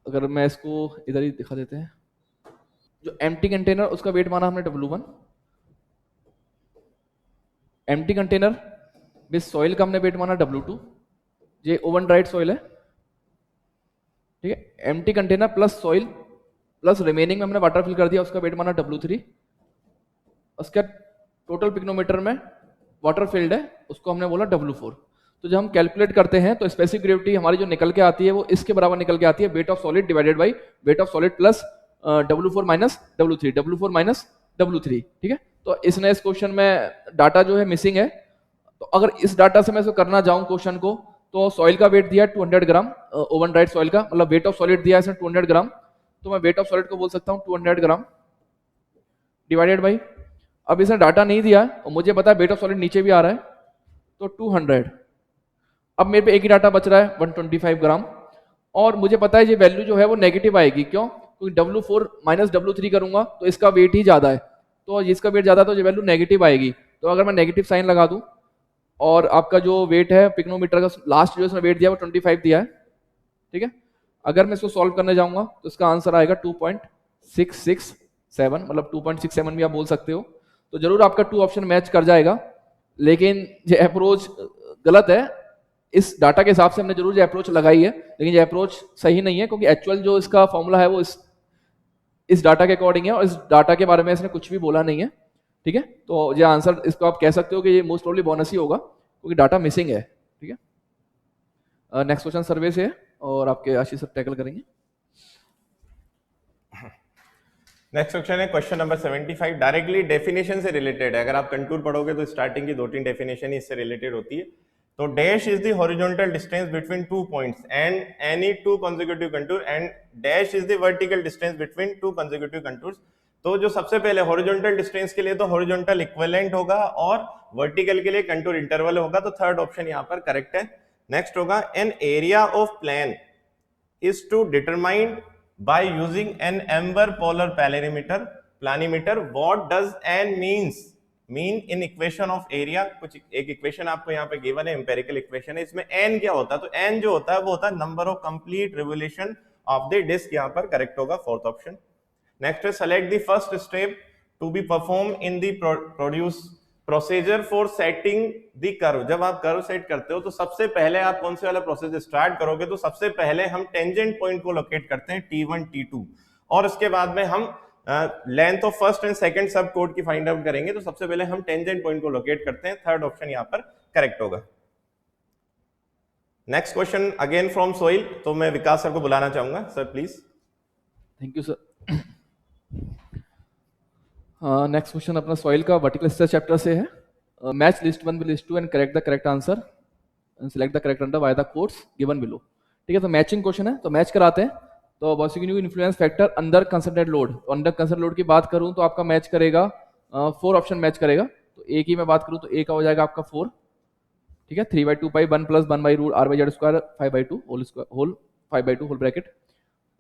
अगर मैं इसको इधर ही दिखा देते हैं, जो एम्प्टी कंटेनर उसका वेट माना हमने W1, empty container with soil का हमने वेट माना W2, ये ओवन ड्राइड सॉइल है, ठीक है। Empty container plus soil plus remaining में हमने वाटर फिल कर दिया, उसका वेट माना W3, उसका टोटल पिक्नोमीटर में वाटर फिल्ड है उसको हमने बोला W4। तो जब हम कैलकुलेट करते हैं तो स्पेसिफिक ग्रेविटी हमारी जो निकल के आती है वो इसके बराबर निकल के आती है, weight of solid divided by weight of solid plus W4 minus W3, W4 minus W3, ठीक है। तो इसने इस क्वेश्चन में डाटा जो है मिसिंग है, तो अगर इस डाटा से मैं इसको करना चाहूँ क्वेश्चन को, तो सॉइल का वेट दिया 200 ग्राम, ओवन ड्राइड सॉइल का, मतलब वेट ऑफ सॉलिड दिया इसने 200 ग्राम, तो मैं वेट ऑफ सॉलिड को बोल सकता हूँ 200 ग्राम डिवाइडेड बाई, अब इसने डाटा नहीं दिया और मुझे पता है वेट ऑफ सॉलिड नीचे भी आ रहा है तो 200, अब मेरे पे एक ही डाटा बच रहा है 125 ग्राम, और मुझे पता है ये वैल्यू जो है वो नेगेटिव आएगी, क्यों, क्योंकि W4 माइनस W3 करूंगा तो इसका वेट ही ज्यादा है, तो इसका वेट ज्यादा है तो ये वैल्यू नेगेटिव आएगी, तो अगर मैं नेगेटिव साइन लगा दूं और आपका जो वेट है पिक्नोमीटर का लास्ट जो इसने वेट दिया वो 25 दिया है, ठीक है। अगर मैं इसको सॉल्व करने जाऊंगा तो इसका आंसर आएगा 2.667, मतलब 2.67 भी आप बोल सकते हो, तो जरूर आपका 2 ऑप्शन मैच कर जाएगा, लेकिन ये अप्रोच गलत है। इस डाटा के हिसाब से हमने जरूर ये अप्रोच लगाई है, लेकिन ये अप्रोच सही नहीं है, क्योंकि एक्चुअल जो इसका फॉर्मूला है वो इस डाटा के अकॉर्डिंग है, और इस डाटा के बारे में इसने कुछ भी बोला नहीं है, ठीक है। तो ये आंसर इसको आप कह सकते हो कि ये मोस्ट प्रोबेबली बोनस ही होगा, क्योंकि डाटा मिसिंग है, ठीक है। नेक्स्ट क्वेश्चन सर्वे से है और आपके आशीष सर टैकल करेंगे। नेक्स्ट क्वेश्चन है क्वेश्चन नंबर 75, डायरेक्टली डेफिनेशन से रिलेटेड है। अगर आप कंटूर पढ़ोगे तो स्टार्टिंग की 2-3 डेफिनेशन ही इससे रिलेटेड होती है। तो dash is the horizontal distance between 2 points and any 2 consecutive contour, and dash is the vertical distance between 2 consecutive contours. तो जो सबसे पहले हॉरिजॉन्टल डिस्टेंस के लिए तो हॉरिजॉन्टल इक्विवेलेंट होगा और वर्टिकल के लिए कंटूर इंटरवल होगा, तो थर्ड ऑप्शन यहाँ पर करेक्ट है। नेक्स्ट होगा an area of plane is to determined by using an amber polar planimeter. What does n mean in equation of area? कुछ एक इक्वेशन आपको यहाँ पे गिवन है, एम्पेरिकल इक्वेशन है, इसमें n क्या होता है, तो n जो होता है वो होता है number of complete revolution of the disc, यहाँ पर करेक्ट होगा फोर्थ ऑप्शन। नेक्स्ट है select the first step to be perform in the procedure for setting the curve. जब आप कर्व सेट करते हो तो सबसे पहले आप कौन से वाला प्रोसेस स्टार्ट करोगे, तो सबसे पहले हम टेंजेंट पॉइंट को लोकेट करते हैं T1 T2, और उसके बाद में हम length of first and second सब कोड की फाइंड आउट करेंगे, तो सबसे पहले हम टेंजेंट पॉइंट को लोकेट करते हैं, थर्ड ऑप्शन यहाँ पर करेक्ट होगा। Next question again from soil, तो मैं विकास सर को बुलाना चाहूंगा, sir please. Thank you sir. Next question अपना सॉइल का वर्टिकल स्ट्रेच चैप्टर से है। Match list 1 with list 2 and correct the correct answer and select the correct answer by the codes given below, ठीक है। तो मैचिंग क्वेश्चन है, तो match कराते हैं। तो बॉसिग्न्यू influence factor under concentrated load, तो अंडर कंसंट्रेटेड लोड की बात करूं तो आपका मैच करेगा 4 ऑप्शन मैच करेगा, तो ए की मैं बात करूं तो ए का हो जाएगा आपका 4, ठीक है। 3/2 pi 1 + 1/√r/z² 5/2 whole 5/2 whole bracket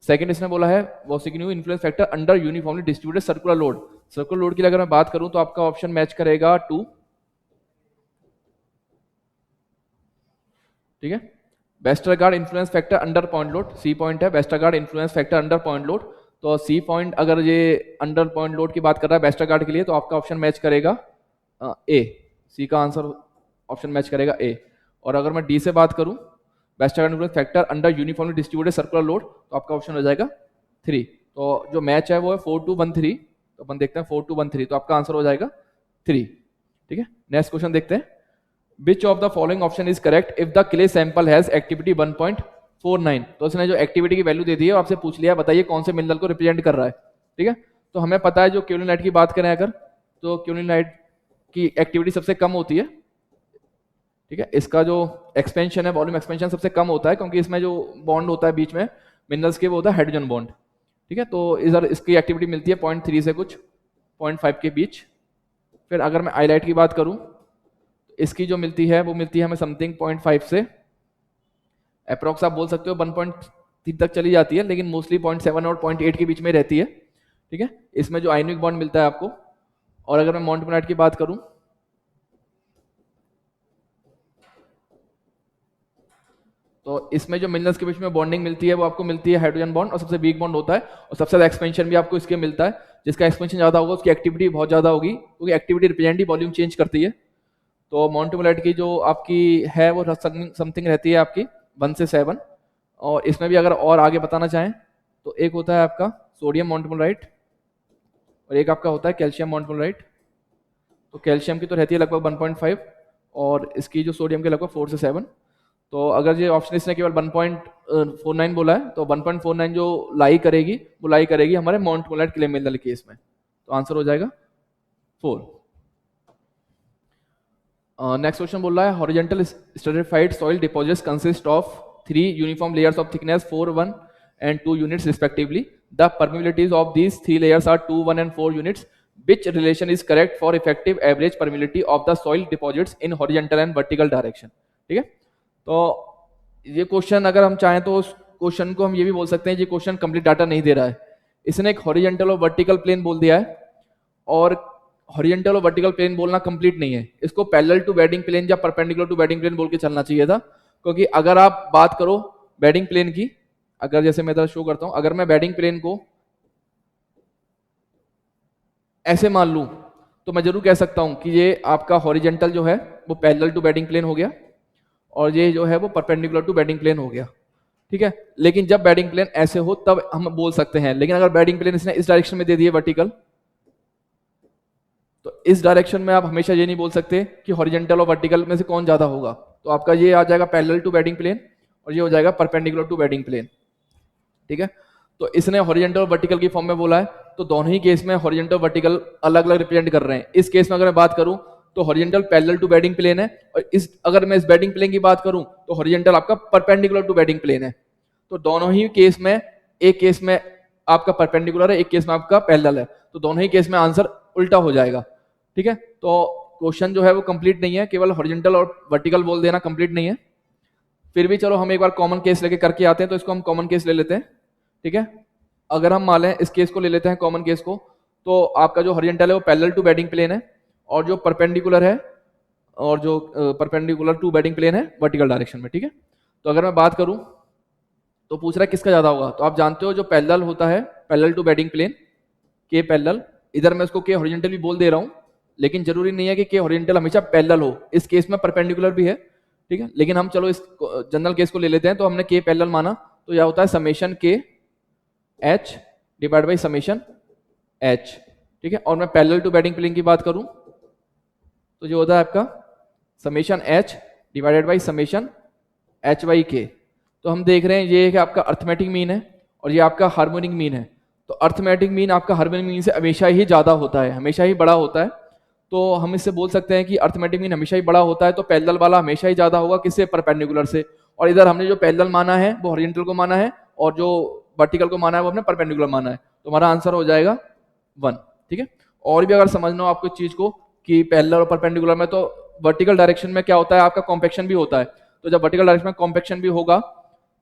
second इसने बोला है वॉसिग्न्यू influence factor under uniformly distributed circular load. Circular load के लिए अगर मैं बात करूं तो आपका ऑप्शन मैच करेगा 2, ठीक है। Westergaard influence factor under point load, C point है, Westergaard influence factor under point load, तो सी पॉइंट अगर ये अंडर पॉइंट लोड की बात कर रहा है वेस्टरगार्ड के लिए तो आपका ऑप्शन मैच करेगा ए, सी का आंसर ऑप्शन मैच करेगा ए। और अगर मैं डी से बात करूं Westergaard influence factor under uniformly distributed circular load तो आपका ऑप्शन हो जाएगा 3। तो जो मैच है वो है 4 to 1 3, तो अपन देखते हैं 4 to 1 3, तो आपका आंसर हो जाएगा 3, ठीक है। नेक्स्ट क्वेश्चन देखते हैं, Which of the following option is correct if the clay sample has activity 1.49? तो उसने जो एक्टिविटी की वैल्यू दे दी है आपसे पूछ लिया बताइए कौन से मिनरल को रिप्रेजेंट कर रहा है, ठीक है। तो हमें पता है जो क्यूलिनाइट की बात करें अगर तो क्यूलिनाइट की एक्टिविटी सबसे कम होती है, ठीक है। इसका जो एक्सपेंशन है वॉल्यूम एक्सपेंशन सबसे कम होता है क्योंकि इसमें जो बॉन्ड होता है बीच में मिनरल्स के वो होता है हाइड्रोजन बॉन्ड, ठीक है। तो इधर इसकी एक्टिविटी मिलती है 0.3 से कुछ 0.5 के बीच। फिर अगर मैं हाईलाइट की बात करूं इसकी जो मिलती है वो मिलती है हमें समथिंग 0.5 से अप्रोक्स आप बोल सकते हो 1.3 तक चली जाती है, लेकिन मोस्टली 0.7 और 0.8 के बीच में रहती है, ठीक है। इसमें जो आयनिक बॉन्ड मिलता है आपको। और अगर मैं मॉन्टमोनाइट की बात करूं तो इसमें जो मिनरल्स के बीच में बॉन्डिंग मिलती है वो आपको मिलती है हाइड्रोजन बॉन्ड और सबसे वीक बॉन्ड होता है, और सबसे ज्यादा एक्सपेंशन भी आपको इसके मिलता है। जिसका एक्सपेंशन ज्यादा होगा उसकी एक्टिविटी बहुत ज्यादा होगी क्योंकि एक्टिविटी रिप्रेजेंट ही वॉल्यूम चेंज करती है। तो मॉन्टमोनाइट की जो आपकी है वो समथिंग रहती है आपकी 1 से 7। और इसमें भी अगर और आगे बताना चाहें तो एक होता है आपका सोडियम मॉन्टमोनाइट और एक आपका होता है कैल्शियम मॉन्टमोनाइट। तो कैल्शियम की तो रहती है लगभग 1.5 और इसकी जो सोडियम की लगभग 4 से 7। तो अगर ये ऑप्शन इसने केवल 1.49 बोला है तो 1.49 जो लाई करेगी वो लाई करेगी हमारे मॉन्टमोनाइट क्ले मिनरल केस में, तो आंसर हो जाएगा 4। नेक्स्ट क्वेश्चन बोल रहा है horizontal stratified soil deposits consist of 3 uniform layers of thickness 4, 1 and 2 units respectively. The permeabilities of these 3 layers are 2, 1 and 4 units. Which relation is correct for effective average permeability of the soil deposits in horizontal and vertical direction? ठीक है, तो ये question अगर हम चाहें तो उस question को हम ये भी बोल सकते हैं ये क्वेश्चन कंप्लीट डाटा नहीं दे रहा है। इसने एक हॉरिजॉन्टल और वर्टिकल प्लेन बोल दिया है और हॉरिजॉन्टल और वर्टिकल प्लेन बोलना कंप्लीट नहीं है, इसको पैरेलल टू बेडिंग प्लेन या परपेंडिकुलर टू बेडिंग प्लेन बोल के चलना चाहिए था। क्योंकि अगर आप बात करो बेडिंग प्लेन की, अगर जैसे मैं इधर शो करता हूं, अगर मैं बेडिंग प्लेन को ऐसे मान लूं तो मैं जरूर कह सकता हूं कि ये आपका हॉरिजॉन्टल जो है वो पैरेलल टू बेडिंग प्लेन हो गया और ये जो है वो परपेंडिकुलर टू बेडिंग प्लेन हो गया, ठीक है। लेकिन जब बेडिंग प्लेन ऐसे हो तब हम बोल सकते हैं, लेकिन अगर बेडिंग प्लेन इसने इस डायरेक्शन में दे दिए वर्टिकल तो इस डायरेक्शन में आप हमेशा ये नहीं बोल सकते कि हॉरिजॉन्टल और वर्टिकल में से कौन ज्यादा होगा। तो आपका ये आ जाएगा पैरेलल टू बेडिंग प्लेन और ये हो जाएगा परपेंडिकुलर टू बेडिंग प्लेन, ठीक है। तो इसने हॉरिजॉन्टल और वर्टिकल की फॉर्म में बोला है तो दोनों ही केस में हॉरिजॉन्टल और वर्टिकल अलग अलग रिप्रेजेंट कर रहे हैं। इस केस में अगर मैं बात करूं तो horizontal parallel to bedding plane है और इस अगर मैं इस बेडिंग प्लेन की बात करूं तो हॉरिजॉन्टल आपका परपेंडिकुलर टू बेडिंग प्लेन है। तो दोनों ही केस में, एक केस में आपका परपेंडिकुलर है एक केस में आपका पैरेलल है, तो दोनों ही केस में आंसर उल्टा हो जाएगा, ठीक है। तो क्वेश्चन जो है वो कंप्लीट नहीं है, केवल हॉरिजॉन्टल और वर्टिकल बोल देना कंप्लीट नहीं है। फिर भी चलो हम एक बार कॉमन केस लेके करके आते हैं, तो इसको हम कॉमन केस ले लेते हैं, ठीक है। अगर हम मान लें इस केस को ले लेते हैं कॉमन केस को, तो आपका जो हॉरिजॉन्टल है वो पैरेलल टू बेडिंग प्लेन है और जो परपेंडिकुलर है और जो परपेंडिकुलर टू बेडिंग प्लेन है वर्टिकल डायरेक्शन में, ठीक है। तो अगर मैं बात करूं तो पूछ रहा है किसका ज्यादा होगा, तो आप जानते हो जो पैरेलल होता है पैरेलल टू बेडिंग प्लेन के पैरेलल, इधर मैं इसको के हॉरिजॉन्टल भी बोल दे रहा हूं लेकिन जरूरी नहीं है कि के हॉरिजॉन्टल हमेशा पैरेलल हो, इस केस में परपेंडिकुलर भी है, ठीक है। लेकिन हम चलो इस जनरल केस को ले लेते हैं, तो हमने के पैरेलल माना तो यह होता है समेशन के H divide by summation H, ठीक है। और मैं पैरेलल टू बेडिंग प्लेन की बात करूं तो जो होता है आपका summation H divided by summation H by के। तो हम देख रहे हैं ये कि आपका अर्थमेटिक मीन है और ये आपका हार्मोनिक मीन है। तो अर्थमेटिक मीन आपका हार्मोनिक मीन से हमेशा ही ज्यादा होता है, हमेशा ही बड़ा होता है। तो हम इससे बोल सकते हैं कि अर्थमेटिक मीन हमेशा ही बड़ा होता है, तो पैरेलल वाला हमेशा ही ज्यादा होगा किससे, परपेंडिकुलर से। और इधर हमने जो पैरेलल माना है वो हॉरिजॉन्टल को माना है और जो वर्टिकल को माना है वो हमने परपेंडिकुलर माना है, तो हमारा आंसर हो जाएगा 1, ठीक है। और भी अगर समझना हो आपको इस चीज को कि पैरेलल और परपेंडिकुलर में, तो वर्टिकल डायरेक्शन में क्या होता है आपका कॉम्पैक्शन भी होता है। तो जब वर्टिकल डायरेक्शन में कॉम्पैक्शन भी होगा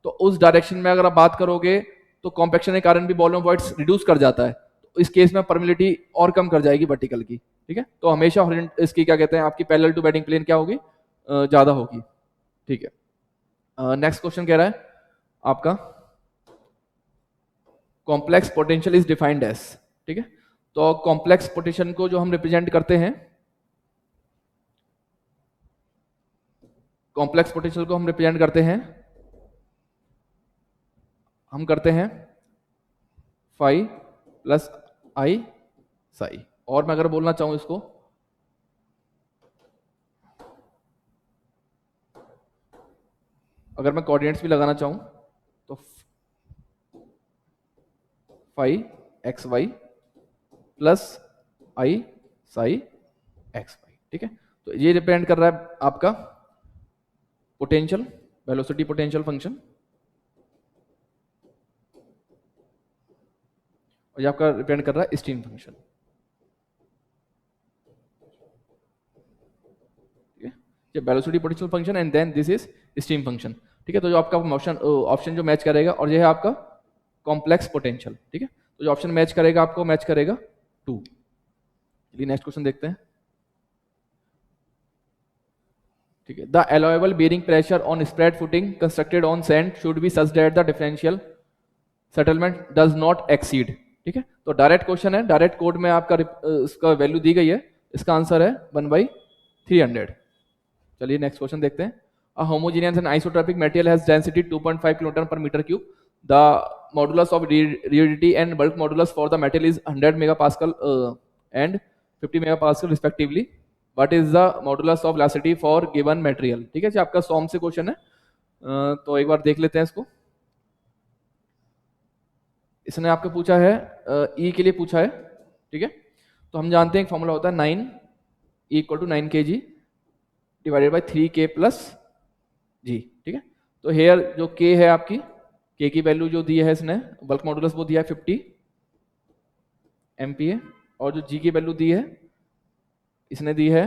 तो उस डायरेक्शन में अगर आप बात करोगे तो कॉम्पैक्शन के कारण भी बॉल में वॉइड्स रिड्यूस कर जाता है, तो इस केस में परमिलिटी और कम कर जाएगी वर्टिकल की, ठीक है। तो हमेशा इसकी क्या कहते हैं आपकी पैरेलल टू बैटिंग प्लेन क्या होगी, ज्यादा होगी, ठीक है। नेक्स्ट क्वेश्चन कह रहा है आपका complex potential is defined as, ठीक है। तो कॉम्प्लेक्स पोटेंशियल को जो हम रिप्रेजेंट करते हैं, कॉम्प्लेक्स पोटेंशियल को हम रिप्रेजेंट करते हैं, हम करते हैं फाई प्लस आई साई। और मैं अगर बोलना चाहूं इसको, अगर मैं कोऑर्डिनेट्स भी लगाना चाहूं तो फाई एक्स वाई प्लस आई साई एक्स वाई, ठीक है। तो ये रिप्रेजेंट कर रहा है आपका पोटेंशियल, वेलोसिटी पोटेंशियल फंक्शन, और ये आपका रिप्रेजेंट कर रहा है स्टीम फंक्शन, ठीक है। ये velocity potential function and then this is stream function, ठीक है। तो जो आपका मोशन ऑप्शन जो मैच करेगा, और ये है आपका कॉम्प्लेक्स पोटेंशियल, ठीक है। तो जो ऑप्शन मैच करेगा आपको मैच करेगा 2। चलिए नेक्स्ट क्वेश्चन देखते हैं, ठीक है। The allowable bearing pressure on spread footing constructed on sand should be such that the differential settlement does not exceed, ठीक है। तो डायरेक्ट क्वेश्चन है, डायरेक्ट कोड में आपका इसका वैल्यू दी गई है, इसका आंसर है 1/300। चलिए नेक्स्ट क्वेश्चन देखते हैं। A homogeneous and isotropic material has density 2.5 kilonewton per metre cube. The modulus of rigidity and bulk modulus for the material is 100 megapascal and 50 megapascal respectively. What is the modulus of velocity for given material, ठीक है जी। आपका सॉम से question है, तो एक बार देख लेते हैं इसको। इसने आपको पूछा है ई के लिए पूछा है, ठीक है। तो हम जानते हैं एक फॉर्मूला होता है 9 = 9 kg divided by 3k plus G, ठीक है। तो हेयर जो k है आपकी, k की वैल्यू जो दी है इसने, बल्क मॉडुलस वो दिया है 50 MPa, और जो g की वैल्यू दी है इसने दी है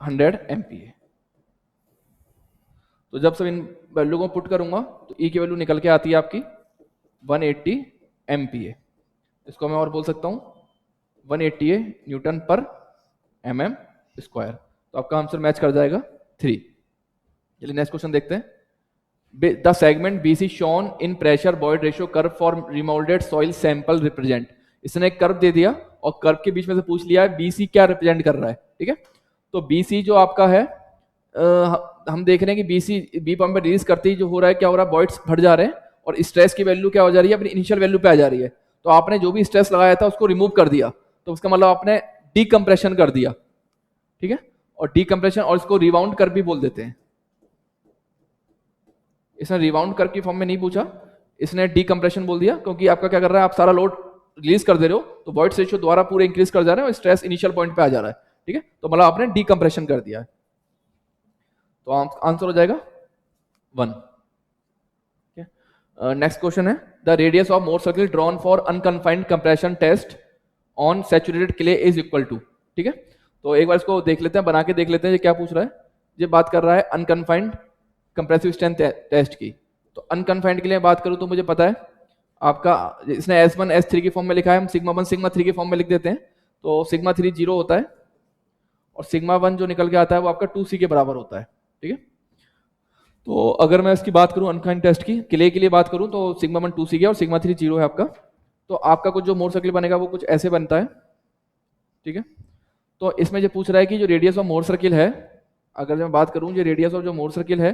100 MPa। तो जब सब इन वैल्यू को पुट करूंगा तो e की वैल्यू निकल के आती है आपकी 180 MPa। इसको मैं और बोल सकता हूं 180 न्यूटन पर mm स्क्वायर। तो आपका आंसर मैच कर जाएगा 3। चलिए नेक्स्ट क्वेश्चन देखते हैं। The segment BC shown in pressure void ratio curve for remoulded soil sample represent. इसने एक कर्व दे दिया और कर्व के बीच में से पूछ लिया है BC क्या रिप्रेजेंट कर रहा है, ठीक है। तो BC जो आपका है, हम देख रहे हैं कि BC बी पंप में रिलीज करते ही जो हो रहा है, क्या हो रहा है, बॉयड्स फट जा रहे हैं और स्ट्रेस की वैल्यू क्या हो जा रही है, अपनी इनिशियल वैल्यू पे आ जा रही है। तो आपने जो भी स्ट्रेस लगाया था उसको रिमूव कर दिया, तो उसका मतलब आपने डीकंप्रेशन कर दिया, ठीक है। और डीकंप्रेशन, और इसको रिबाउंड कर भी बोल देते हैं। इसने रिबाउंड कर की फॉर्म में नहीं पूछा, इसने डीकंप्रेशन बोल दिया, क्योंकि आपका क्या कर रहा है, आप सारा लोड रिलीज कर दे रहे हो तो बॉयड्स रेशियो द्वारा पूरे इंक्रीज कर जा रहे हैं और स्ट्रेस इनिशियल पॉइंट पे आ जा रहा है, ठीक है। तो मतलब आपने डीकंप्रेशन कर दिया है, तो आंसर हो जाएगा 1। नेक्स्ट क्वेश्चन है, the radius of Mohr circle drawn for unconfined compression test on saturated clay is equal to, ठीक है। तो एक बार इसको देख लेते हैं, बना के देख लेते हैं ये क्या पूछ रहा है। ये बात कर रहा है अनकन्फाइंड कंप्रेसिव स्ट्रेंथ टेस्ट की। तो अनकन्फाइंड के लिए बात करूं तो मुझे पता है आपका, इसने S1 S3 की फॉर्म में लिखा है, हम सिग्मा 1 सिग्मा 3 की फॉर्म में लिख देते हैं। तो सिग्मा 3 0 होता है और सिग्मा 1 जो निकल के आता है वो आपका 2c के बराबर होता है, ठीक है। तो अगर मैं इसकी बात करूं अनकन्फाइंड टेस्ट की क्ले के लिए बात करूं तो सिग्मा 1 2c है और सिग्मा 3 0 है आपका। तो आपका कुछ जो मोर सर्किल बनेगा वो कुछ ऐसे बनता है, ठीक है। तो इसमें जो पूछ रहा है कि जो रेडियस ऑफ मोर सर्किल है, अगर मैं बात करूं, ये रेडियस ऑफ जो मोर सर्किल है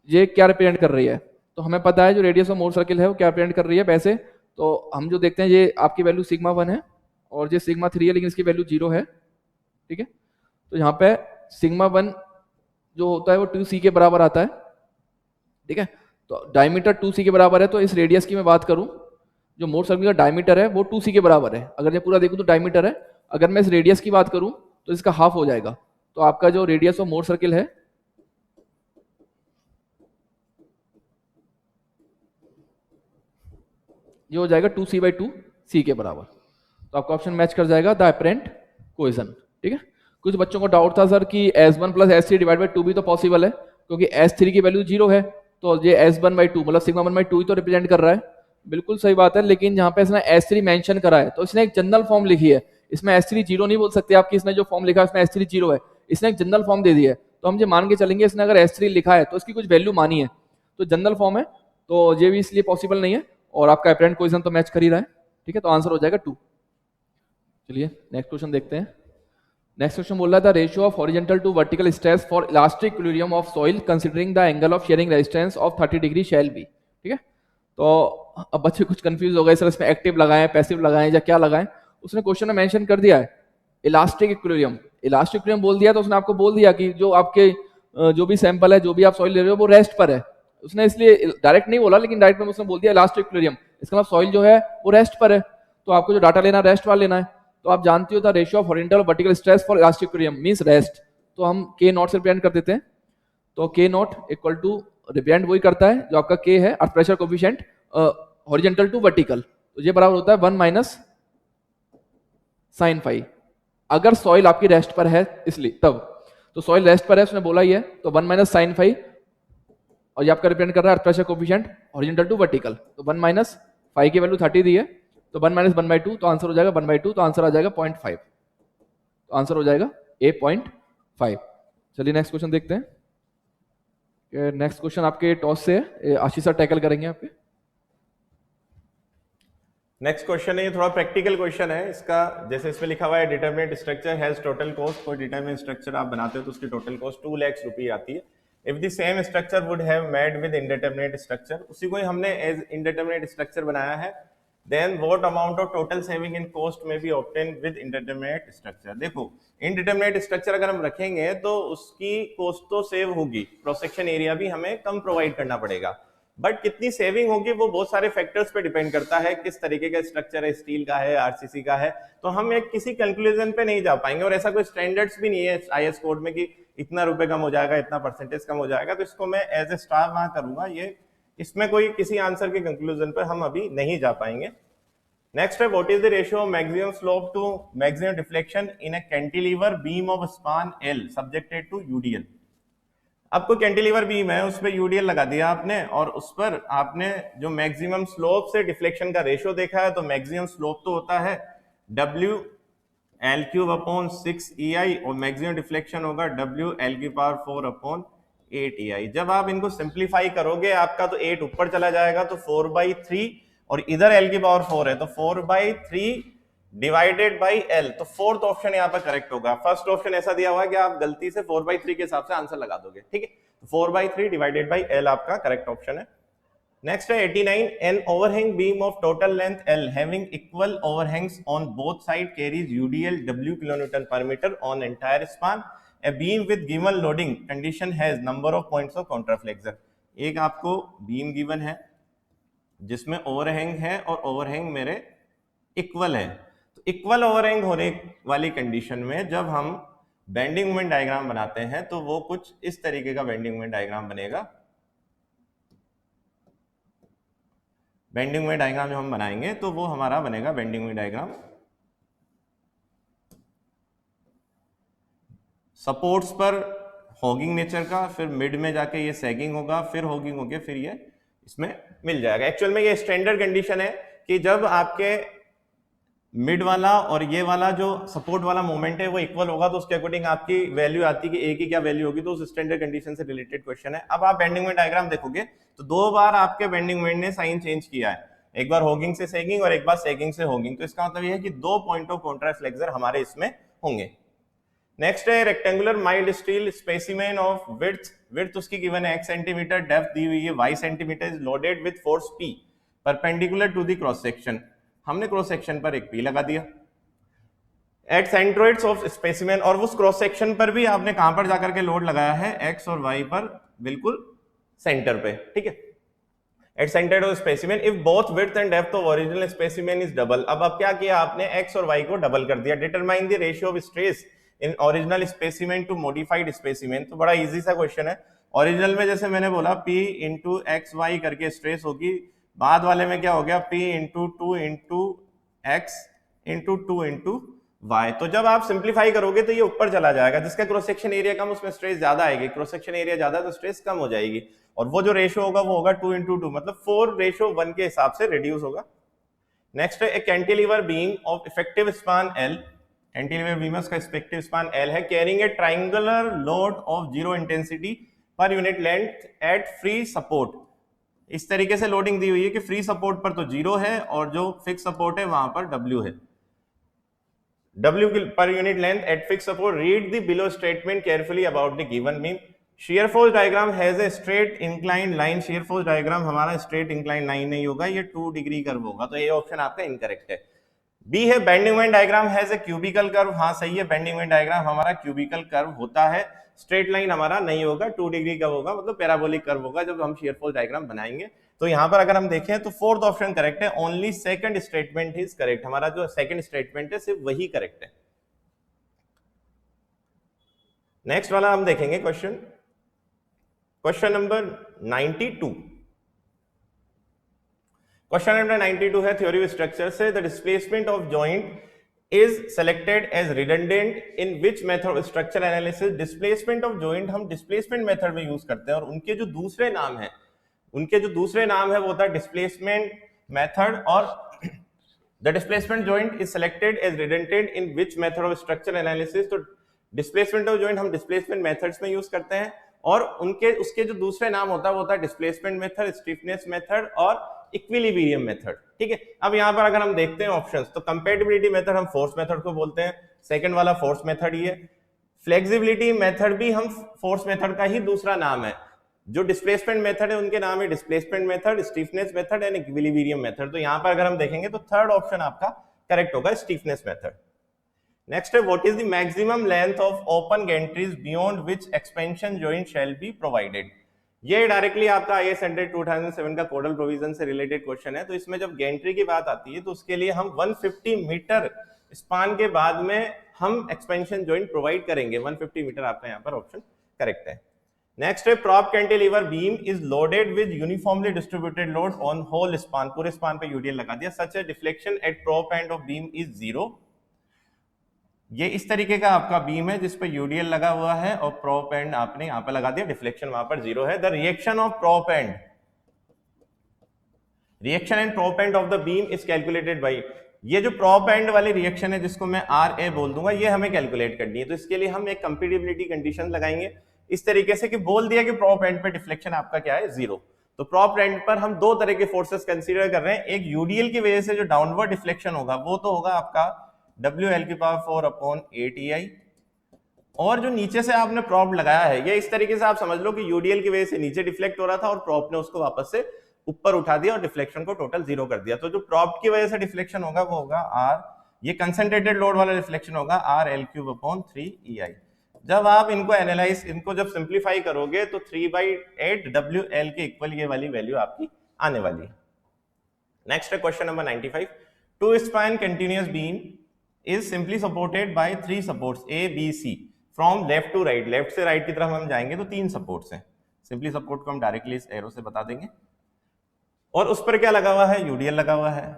ये क्या रिप्रेजेंट कर रही है, तो हमें पता है जो रेडियस ऑफ मोर सर्किल है वो क्या रिप्रेजेंट कर रही है। वैसे तो हम जो देखते हैं ये आपकी वैल्यू सिग्मा 1 है और ये सिग्मा 3 है, लेकिन इसकी वैल्यू 0 है, ठीक है। तो यहाँ पे सिग्मा 1 जो होता है वो 2c के बराबर आता है, ठीक है। तो डायमीटर 2c के बराबर है, तो इस रेडियस की मैं बात करूं, जो मोर सर्किल का डायमीटर है वो 2c के बराबर है। अगर ये पूरा देखूं तो डायमीटर है, अगर मैं इस रेडियस की बात करूं तो इसका हाफ हो जाएगा। तो आपका जो रेडियस ऑफ मोर सर्किल है ये हो जाएगा 2c/2c के बराबर। तो आपका ऑप्शन मैच कर जाएगा द अपरेंट कोएजन, ठीक है। कुछ बच्चों को डाउट था सर कि S1 + S3 / 2 भी तो पॉसिबल है, क्योंकि S3 की वैल्यू 0 है तो ये S1/2 मतलब सिग्मा 1/2 ही तो रिप्रेजेंट कर रहा है। बिल्कुल सही बात है, लेकिन यहाँ पे इसने S3 मेंशन करा है तो इसने एक जनरल फॉर्म लिखी है। इसमें S3 जीरो नहीं बोल सकते आपकी, इसने जो फॉर्म लिखा है उसमें S3 जीरो है, इसने एक जनरल फॉर्म दे दी है। तो हम ये मान के चलेंगे इसने अगर S3 लिखा है तो इसकी कुछ वैल्यू मानी है, तो जनरल फॉर्म है, तो ये भी इसलिए पॉसिबल नहीं है। और आपका अपरेंट कोएफिशिएंट तो मैच कर ही रहा है, ठीक है, तो आंसर हो जाएगा 2। चलिए नेक्स्ट क्वेश्चन देखते हैं। नेक्स्ट क्वेश्चन बोल रहा था ratio of horizontal to vertical stress for elastic equilibrium of soil considering the angle of shearing resistance of 30 degree shall be. ठीक है, तो अब बच्चे कुछ कंफ्यूज हो गए सर इसमें एक्टिव लगाएं, पैसिव लगाएं या क्या लगाएं। उसने क्वेश्चन में मेंशन कर दिया है इलास्टिक इक्विलिब्रियम। इलास्टिक इक्विलिब्रियम बोल दिया तो उसने आपको बोल दिया कि जो आपके जो भी सैंपल है, जो भी आप सॉइल ले रहे हो वो रेस्ट पर है। उसने इसलिए डायरेक्ट नहीं बोला, लेकिन डायरेक्ट में उसने बोल दिया इलास्टिक इक्विलिब्रियम, इसका मतलब सॉइल जो है वो रेस्ट पर है, तो आपको जो डाटा लेना है रेस्ट वाला लेना है। तो आप जानते हो द रेशियो ऑफ हॉरिजॉन्टल और vertical stress for elastic equilibrium means rest, तो हम K नॉट से रिप्रेजेंट कर देते हैं। तो K nought equal to represent वही करता है जो आपका K है, earth pressure coefficient horizontal to vertical, तो ये बराबर होता है 1 माइनस साइन फाई। अगर सॉइल आपकी रेस्ट पर है इसलिए तब, तो सॉइल रेस्ट पर है उसने बोला ही है, तो 1 माइनस साइन फाई, और ये आपका रिप्रेजेंट कर रहा है earth pressure coefficient horizontal to vertical, तो 1 माइनस फाई की वैल्यू 30 दी है, तो 1 माइनस 1/2, तो आंसर हो जाएगा 1/2, तो आंसर आ जाएगा 0.5, तो आंसर हो जाएगा A 0.5। चलिए नेक्स्ट क्वेश्चन देखते हैं। नेक्स्ट क्वेश्चन आपके टॉस से है, आशीष सर टैकल करेंगे आपके। नेक्स्ट क्वेश्चन है, ये थोड़ा प्रैक्टिकल क्वेश्चन है इसका। जैसे इसमें लिखा हुआ है determinate structure has total cost, कोई डिटरमिनेट स्ट्रक्चर आप बनाते हो तो उसकी टोटल कॉस्ट 2 लाख रुपये आती है। If the same structure would have made with indeterminate structure, उसी को ही हमने एज इंडिटरमिनेट स्ट्रक्चर बनाया है, then what amount of total saving in cost में be obtain with indeterminate structure. देखो इंडिटरमिनेट स्ट्रक्चर अगर हम रखेंगे तो उसकी कॉस्ट तो सेव होगी, क्रॉस सेक्शन एरिया भी हमें कम प्रोवाइड करना पड़ेगा, बट कितनी सेविंग होगी वो बहुत सारे फैक्टर्स पे डिपेंड करता है, किस तरीके का स्ट्रक्चर है, स्टील का है, आरसीसी का है, तो हम एक किसी कंक्लूजन पे नहीं जा पाएंगे। और ऐसा कोई स्टैंडर्ड्स भी नहीं है आईएस कोड में कि इतना रुपए कम हो जाएगा, इतना परसेंटेज कम हो जाएगा, तो इसको मैं एज ए स्टार वहां करूंगा, ये इसमें कोई किसी आंसर के कंक्लूजन पर हम अभी नहीं जा पाएंगे। नेक्स्ट है what is the ratio of maximum slope to maximum deflection in a cantilever beam of span L subjected to UDL. आपको कैंटिलीवर बीम है उस पर यूडीएल लगा दिया आपने, और उस पर आपने जो मैक्सिमम स्लोप से डिफ्लेक्शन का रेशियो देखा है, तो मैक्सिमम स्लोप तो होता है W L³ अपॉन 6 EI और मैक्सिमम डिफ्लेक्शन होगा W L⁴ अपॉन 8 EI। जब आप इनको सिंप्लीफाई करोगे आपका तो 8 ऊपर चला जाएगा, तो 4/3, और इधर L⁴ है तो 4/3 डिवाइडेड बाई L, तो फोर्थ ऑप्शन यहाँ पर करेक्ट होगा। फर्स्ट ऑप्शन ऐसा दिया हुआ है कि आप गलती से 4/3 के हिसाब से आंसर लगा दोगे, ठीक है, 4/3 डिवाइडेड बाई L आपका करेक्ट ऑप्शन है। नेक्स्ट है 89, an overhang beam of total length L having equal overhangs on both side carries UDL W kilonewton per metre on entire span, a beam with given loading condition has number of points of contraflexure. एक आपको beam given है जिसमें overhang है और overhang मेरे equal है, तो equal overhang होने वाली कंडीशन में जब हम बेंडिंग मोमेंट डायग्राम बनाते हैं तो वो कुछ इस तरीके का बेंडिंग मोमेंट डायग्राम बनेगा। बेंडिंग मोमेंट डायग्राम जो हम बनाएंगे तो वो हमारा बनेगा बेंडिंग मोमेंट डायग्राम। सपोर्ट्स पर हॉगिंग नेचर का, फिर मिड में जाके ये सैगिंग होगा, फिर हॉगिंग होके फिर ये इसमें मिल जाएगा। एक्चुअल में ये स्टैंडर्ड कंडीशन है कि जब आपके मिड वाला और ये वाला जो सपोर्ट वाला मोमेंट है वो इक्वल होगा तो उसके अकॉर्डिंग आपकी वैल्यू आती है कि ए की क्या वैल्यू होगी, तो उस स्टैंडर्ड कंडीशन से रिलेटेड क्वेश्चन है। अब आप बेंडिंग मोमेंट डायग्राम देखोगे तो 2 बार आपके बेंडिंग मोमेंट ने साइन चेंज किया है, एक बार हॉगिंग से सैगिंग और एक बार सैगिंग से हॉगिंग, तो इसका मतलब ये है कि 2 पॉइंट ऑफ कॉन्ट्राफ्लेक्सर हमारे इसमें होंगे। नेक्स्ट है rectangular mild steel specimen of width उसकी गिवन है x सेंटीमीटर, डेप्थ दी हुई है y centimetre, is loaded with force P perpendicular to the cross section. हमने क्रॉस सेक्शन पर एक P लगा दिया एट सेंट्रोइड्स ऑफ स्पेसिमेन, और उस क्रॉस सेक्शन पर भी आपने कहां पर जाकर के लोड लगाया है x और y पर, बिल्कुल सेंटर पे, ठीक है, at centre of specimen if both width and depth of original specimen is double. अब क्या किया आपने x और y को डबल कर दिया। Determine the ratio of stress in original specimen to modified specimen, तो बड़ा इजी सा क्वेश्चन है। ओरिजिनल में जैसे मैंने बोला P इंटू एक्स वाई करके स्ट्रेस होगी, बाद वाले में क्या हो गया P into 2 into x into 2 into y। तो जब आप सिंप्लीफाई करोगे तो ये ऊपर चला जाएगा, जिसका क्रॉस सेक्शन एरिया कम उसमें स्ट्रेस ज्यादा आएगी, क्रॉस सेक्शन एरिया ज्यादा तो स्ट्रेस कम हो जाएगी। और वो जो रेशो होगा वो होगा 2:2, मतलब 4:1 के हिसाब से रिड्यूस होगा। नेक्स्ट है cantilever beam of effective span L, cantilever beam का इफेक्टिव स्पान L है, carrying a triangular load of 0 intensity per unit length at free support. इस तरीके से लोडिंग दी हुई है कि फ्री सपोर्ट पर तो 0 है और जो फिक्स सपोर्ट है वहां पर W है, W per unit length at fixed support. Read the below statement carefully about the given beam. Shear force diagram has a straight inclined line. Shear force diagram हमारा straight inclined line नहीं होगा, ये 2 degree curve होगा, तो ये option आपका incorrect है। B है bending moment diagram has a cubical curve, हाँ सही है, बेंडिंग मोमेंट डायग्राम हमारा क्यूबिकल कर्व होता है, स्ट्रेट लाइन हमारा नहीं होगा, 2 डिग्री का होगा, मतलब पैराबोलिक कर्व होगा जब हम shear force डायग्राम बनाएंगे। तो यहां पर अगर हम देखें तो फोर्थ ऑप्शन करेक्ट है, only second statement is correct, हमारा जो सेकंड स्टेटमेंट है सिर्फ वही करेक्ट है। नेक्स्ट वाला हम देखेंगे क्वेश्चन नंबर 92। क्वेश्चन नंबर 92 है थ्योरी ऑफ स्ट्रक्चर से, the displacement of joint is selected as redundant in which method of structure analysis. Displacement of joint हम डिस्प्लेसमेंट मेथड में यूज करते हैं और उनके जो दूसरे नाम है वो होता है डिस्प्लेसमेंट मेथड, और the displacement joint is selected as redundant in which method of structure analysis. तो डिस्प्लेसमेंट ऑफ जॉइंट हम डिस्प्लेसमेंट मेथड्स में यूज करते हैं और उसके जो दूसरे नाम होता है वो होता है डिस्प्लेसमेंट मेथड, स्टिफनेस मेथड और इक्विलिब्रियम मेथड। ठीक है, अब यहां पर अगर हम देखते हैं ऑप्शंस, तो कंपैटिबिलिटी मेथड हम फोर्स मेथड को बोलते हैं, सेकंड वाला फोर्स मेथड ही है। फ्लेक्सिबिलिटी मेथड भी हम फोर्स मेथड का ही दूसरा नाम है। जो डिस्प्लेसमेंट मेथड है उनके नाम है displacement method, stiffness method and equilibrium method. तो यहां पर अगर हम देखेंगे तो थर्ड ऑप्शन आपका करेक्ट होगा, स्टिफनेस मेथड। नेक्स्ट है what is the maximum length of open gantries beyond which expansion joint shall be provided. ये डायरेक्टली आपका IS 100 2007 का कोडल प्रोविजन से रिलेटेड क्वेश्चन है। तो इसमें जब गैंट्री की बात आती है तो उसके लिए हम 150 मीटर स्पान के बाद में हम एक्सपेंशन जॉइंट प्रोवाइड करेंगे। 150 मीटर आपका यहाँ पर ऑप्शन करेक्ट है। नेक्स्ट है prop cantilever beam is loaded with uniformly distributed load on whole span, पूरे स्पान पे यूडीएल लगा दिया, सच है deflection at prop end of beam is 0। ये इस तरीके का आपका बीम है जिस पे यूडीएल लगा हुआ है और प्रॉप एंड आपने यहां पे लगा दिया, डिफ्लेक्शन वहां पर 0 है। The reaction of prop and, reaction and prop end of the beam is calculated by, ये जो प्रॉप एंड वाली रिएक्शन है जिसको मैं RA बोल दूंगा, ये हमें कैलकुलेट करनी है। तो इसके लिए हम एक कंपैटिबिलिटी कंडीशन लगाएंगे इस तरीके से कि बोल दिया कि प्रॉप एंड पे डिफ्लेक्शन आपका क्या है 0। तो प्रॉप एंड पर हम दो तरह के फोर्सेस कंसीडर कर रहे हैं, एक यूडीएल की वजह से जो डाउनवर्ड डिफ्लेक्शन होगा वो तो होगा आपका WL⁴/8EI, और जो नीचे से आपने प्रॉप लगाया है ये इस तरीके से आप समझ लो कि यूडीएल की वजह से नीचे डिफ्लेक्ट हो रहा था और प्रॉप ने उसको वापस से ऊपर उठा दिया और डिफ्लेक्शन को टोटल 0 कर दिया। तो जो प्रॉप की वजह से डिफ्लेक्शन होगा वो होगा R, ये कंसंट्रेटेड लोड वाला डिफ्लेक्शन होगा RL⁵/3EI। जब आप इनको एनालाइज, इनको जब सिंप्लीफाई करोगे तो 3/8 WL के इक्वल ये वाली वैल्यू आपकी आने वाली है। नेक्स्ट है question number 95। Two span continuous beam is simply supported by 3 supports A, B, C from left to right। Left से राइट की तरफ हम जाएंगे तो 3 सपोर्ट्स हैं। सिंपली सपोर्ट को हम डायरेक्टली इस एरो से बता देंगे और उस पर क्या लगा हुआ है, यूडीएल लगा हुआ है।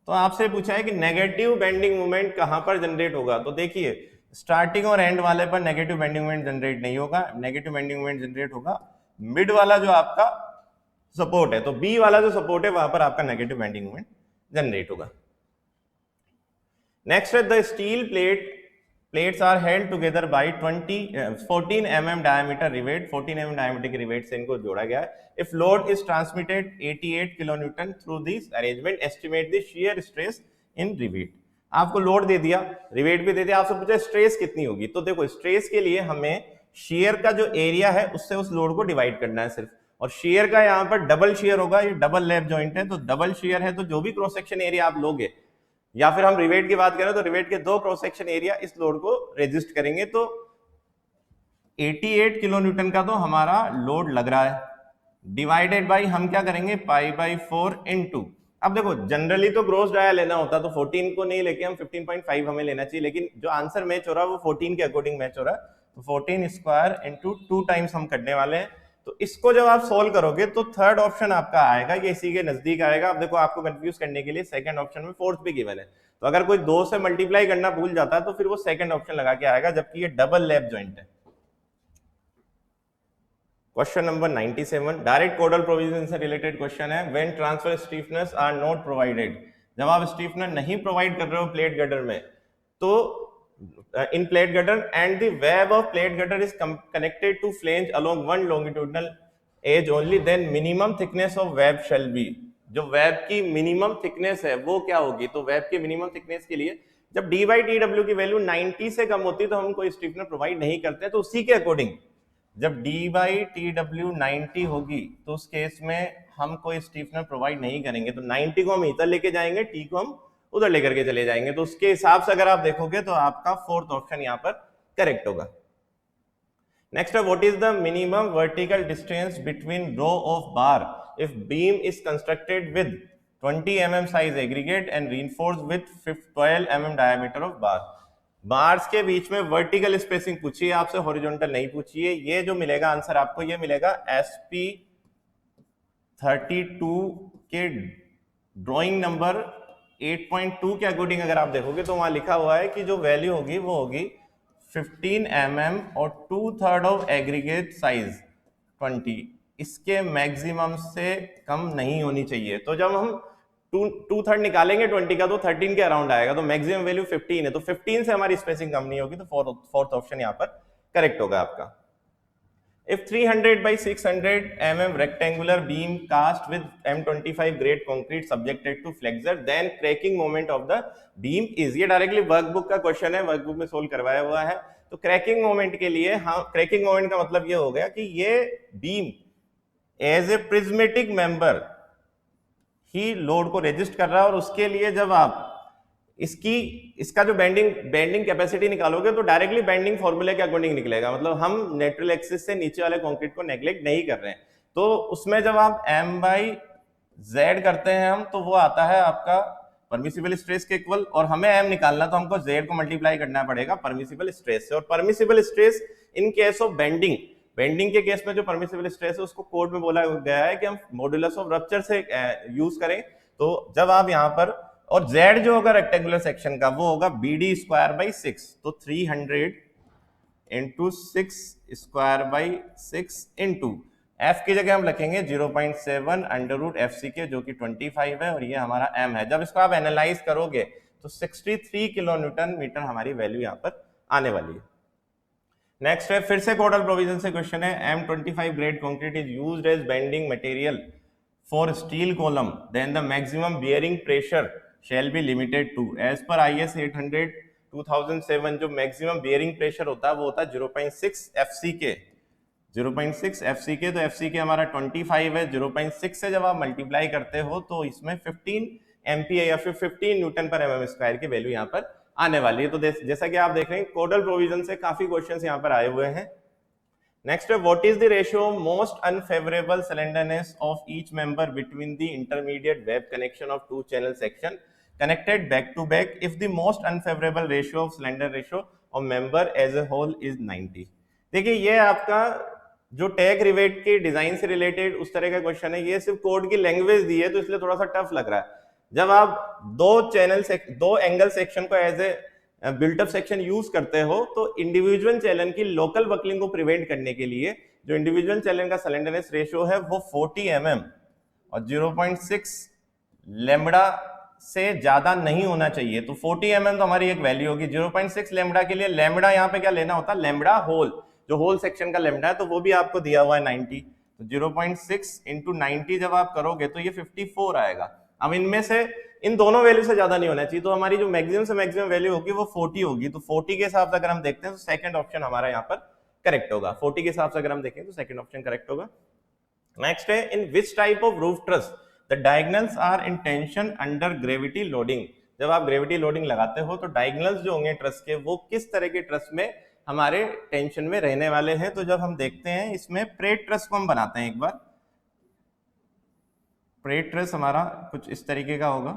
तो आपसे पूछा है कि नेगेटिव बेंडिंग मोमेंट कहां पर जनरेट होगा, तो देखिए स्टार्टिंग और एंड वाले पर नेगेटिव बेंडिंग मोमेंट जनरेट नहीं होगा, नेगेटिव बेंडिंग मोमेंट जनरेट होगा मिड वाला जो आपका सपोर्ट है, तो बी वाला जो सपोर्ट है वहां पर आपका नेगेटिव बेंडिंग मोमेंट जनरेट होगा। Next is the steel plates are held together by 14 mm diameter rivet, 14 mm diameter के rivet से इनको जोड़ा गया है। If load is transmitted 88 kilonewton through this arrangement, estimate the shear stress in rivet। आपको load दे दिया, rivet भी दे दिया, आपसे पूछा स्ट्रेस कितनी होगी। तो देखो स्ट्रेस के लिए हमें शेयर का जो एरिया है उससे उस लोड को डिवाइड करना है सिर्फ, और शेयर का यहाँ पर डबल शेयर होगा, ये डबल लैप जॉइंट है तो डबल शेयर है, तो जो भी क्रॉस सेक्शन एरिया आप लोगे, या फिर हम रिवेट की बात करें तो रिवेट के 2 क्रॉस सेक्शन एरिया इस लोड को रेजिस्ट करेंगे। तो 88 किलो न्यूटन का तो हमारा लोड लग रहा है, डिवाइडेड बाय हम क्या करेंगे π/4 इनटू, अब देखो जनरली तो ग्रॉस डाया लेना होता तो 14 को नहीं लेके हम 15.5 हमें लेना चाहिए, लेकिन जो आंसर मैच हो रहा है वो 14 के अकॉर्डिंग मैच हो रहा है, तो 14 स्क्वायर इनटू 2 टाइम्स हम करने वाले हैं। तो इसको जब आप सोल्व करोगे तो थर्ड ऑप्शन आपका आएगा, ये इसी के नजदीक आएगा। अब देखो आपको कंफ्यूज करने के लिए सेकंड ऑप्शन में फोर्थ भी गिवन है, तो अगर कोई 2 से मल्टीप्लाई करना भूल जाता है तो फिर वो सेकंड ऑप्शन लगा के आएगा, जबकि ये डबल लैप जॉइंट है। Question number 97 direct codal provision से रिलेटेड क्वेश्चन है। When transverse stiffeners are not provided, जब आप स्टीफनर नहीं प्रोवाइड कर रहे हो प्लेट गटर में, तो in plate girder and the web of plate girder is connected to flange along one longitudinal edge only, then minimum thickness of web shall be. जो web की मिनिमम थिकनेस है वो क्या होगी? तो वेब की मिनिमम थिकनेस के लिए जब डी बाई टी डब्ल्यू की वैल्यू 90 से कम होती है तो हम कोई स्टीफनर प्रोवाइड नहीं करते। तो उसी के अकॉर्डिंग जब डी बाई टी डब्ल्यू 90 होगी तो उस केस में हम कोई स्टीफनर प्रोवाइड नहीं करेंगे। तो 90 को हम इधर लेके जाएंगे, टी को हम उधर लेकर के चले जाएंगे। तो उसके हिसाब से अगर आप देखोगे तो आपका फोर्थ ऑप्शन यहां पर करेक्ट होगा। नेक्स्ट है what is the minimum vertical distance between row of bar if beam is constructed with 20 mm size aggregate and reinforced with 12 mm diameter of bar. Bars के बीच में वर्टिकल स्पेसिंग पूछी है आपसे, हॉरिजॉन्टल नहीं पूछी है। ये जो मिलेगा आंसर आपको ये मिलेगा SP 32 के ड्राइंग नंबर 8.2 के अकॉर्डिंग अगर आप देखोगे तो वहां लिखा हुआ है कि जो वैल्यू होगी वो होगी 15 mm और 2/3 ऑफ एग्रीगेट साइज 20, इसके मैक्सिमम से कम नहीं होनी चाहिए। तो जब हम 2/3 निकालेंगे 20 का तो 13 के अराउंड आएगा, तो मैक्सिमम वैल्यू 15 है, तो 15 से हमारी स्पेसिंग कम नहीं होगी। तो फोर्थ ऑप्शन यहाँ पर करेक्ट होगा आपका। If 300 by 600 mm rectangular beam cast with M25 grade concrete subjected to flexure, then cracking moment of the beam is, ये डायरेक्टली वर्कबुक का क्वेश्चन है, वर्कबुक में सोल्व करवाया हुआ है। तो क्रैकिंग मोमेंट के लिए हाँ, क्रैकिंग मोमेंट का मतलब ये हो गया कि ये beam as a prismatic member ही लोड को रेजिस्ट कर रहा है, और उसके लिए जब आप इसका जो बेंडिंग कैपेसिटी निकालोगे तो डायरेक्टली बेंडिंग फॉर्मूले के अकॉर्डिंग निकलेगा। मतलब हम न्यूट्रल एक्सिस से नीचे वाले कंक्रीट को नेग्लेक्ट नहीं कर रहे हैं। तो उसमें जब आप M/Z करते हैं हम, तो वो आता है आपका परमिसिबल स्ट्रेस के इक्वल, और हमें M निकालना तो हमको Z को मल्टीप्लाई करना पड़ेगा परमिसिबल स्ट्रेस से। और permissible stress in case of bending के केस में जो परमिसिबल स्ट्रेस है उसको कोड में बोला गया है कि हम मॉड्यूलस ऑफ रप्चर से यूज करें। तो जब आप यहाँ पर, और Z जो होगा रेक्टेंगुलर सेक्शन का वो होगा BD स्क्वायर बाई 6, तो 300 into 6 square by 6 into F की जगह हम लिखेंगे 0.7 अंडर रूट FC के, जो कि 25 है, और ये हमारा M है। जब इसको आप एनालाइज करोगे तो 63 किलो न्यूटन मीटर हमारी वैल्यू यहाँ पर आने वाली है। नेक्स्ट है फिर से कोडल प्रोविजन से क्वेश्चन है। M25 grade concrete is used as bedding material for steel column, then the maximum bearing pressure shall be limited to as per IS 800 2007। जो मैक्सिमम बियरिंग प्रेशर होता है वो होता है 0.6 FC के, 0.6 FC के। तो FC के हमारा 25 है, 0.6 से जब आप मल्टीप्लाई करते हो तो इसमें 15 MPa या फिर 15 न्यूटन पर mm स्क्वायर की वैल्यू यहाँ पर आने वाली है। तो जैसा कि आप देख रहे हैं कोडल प्रोविजन से काफी क्वेश्चंस यहाँ पर आए हुए हैं। नेक्स्ट है what is the ratio most unfavourable slenderness of each member between the intermediate web connection of two channel section connected back to back if the most unfavourable ratio of slender ratio of member as a whole is 90। देखिए ये आपका जो tag rivet के design से related उस तरह का question है। ये सिर्फ कोड की लैंग्वेज दी है तो इसलिए थोड़ा सा टफ लग रहा है। जब आप दो एंगल सेक्शन को as a built up section use करते हो तो इंडिविजुअल चैनल की लोकल बकलिंग को प्रिवेंट करने के लिए जो इंडिविजुअल चैनल का स्लेंडरनेस रेशियो है वो 40 mm और 0.6 लैम्बडा से ज्यादा नहीं होना चाहिए। तो 40 mm तो हमारी एक वैल्यू होगी। 0.6 लैम्बडा के लिए लैम्बडा यहाँ पे क्या लेना होता है, लैम्बडा होल, जो होल सेक्शन का लैम्बडा है तो वो भी आपको दिया हुआ है 90। तो 0.6 इंटू 90 जब आप करोगे तो ये 54 आएगा। अब इनमें से इन दोनों वैल्यू से ज्यादा नहीं होना चाहिए, तो हमारी जो मैक्सिमम से मैक्सिमम वैल्यू होगी वो 40 होगी। तो 40 के हिसाब से अगर हम देखते हैं तो सेकंड ऑप्शन हमारा यहाँ पर करेक्ट होगा। 40 के हिसाब से अगर हम देखें तो सेकंड ऑप्शन करेक्ट होगा। नेक्स्ट है in which type of roof truss the diagonals are in tension under gravity loading. जब आप ग्रेविटी लोडिंग लगाते हो तो डायगोनल्स जो होंगे ट्रस के वो किस तरह के ट्रस में हमारे टेंशन में रहने वाले हैं। तो जब हम देखते हैं इसमें प्रेट ट्रस को हम बनाते हैं एक बार। प्रेट ट्रस हमारा कुछ इस तरीके का होगा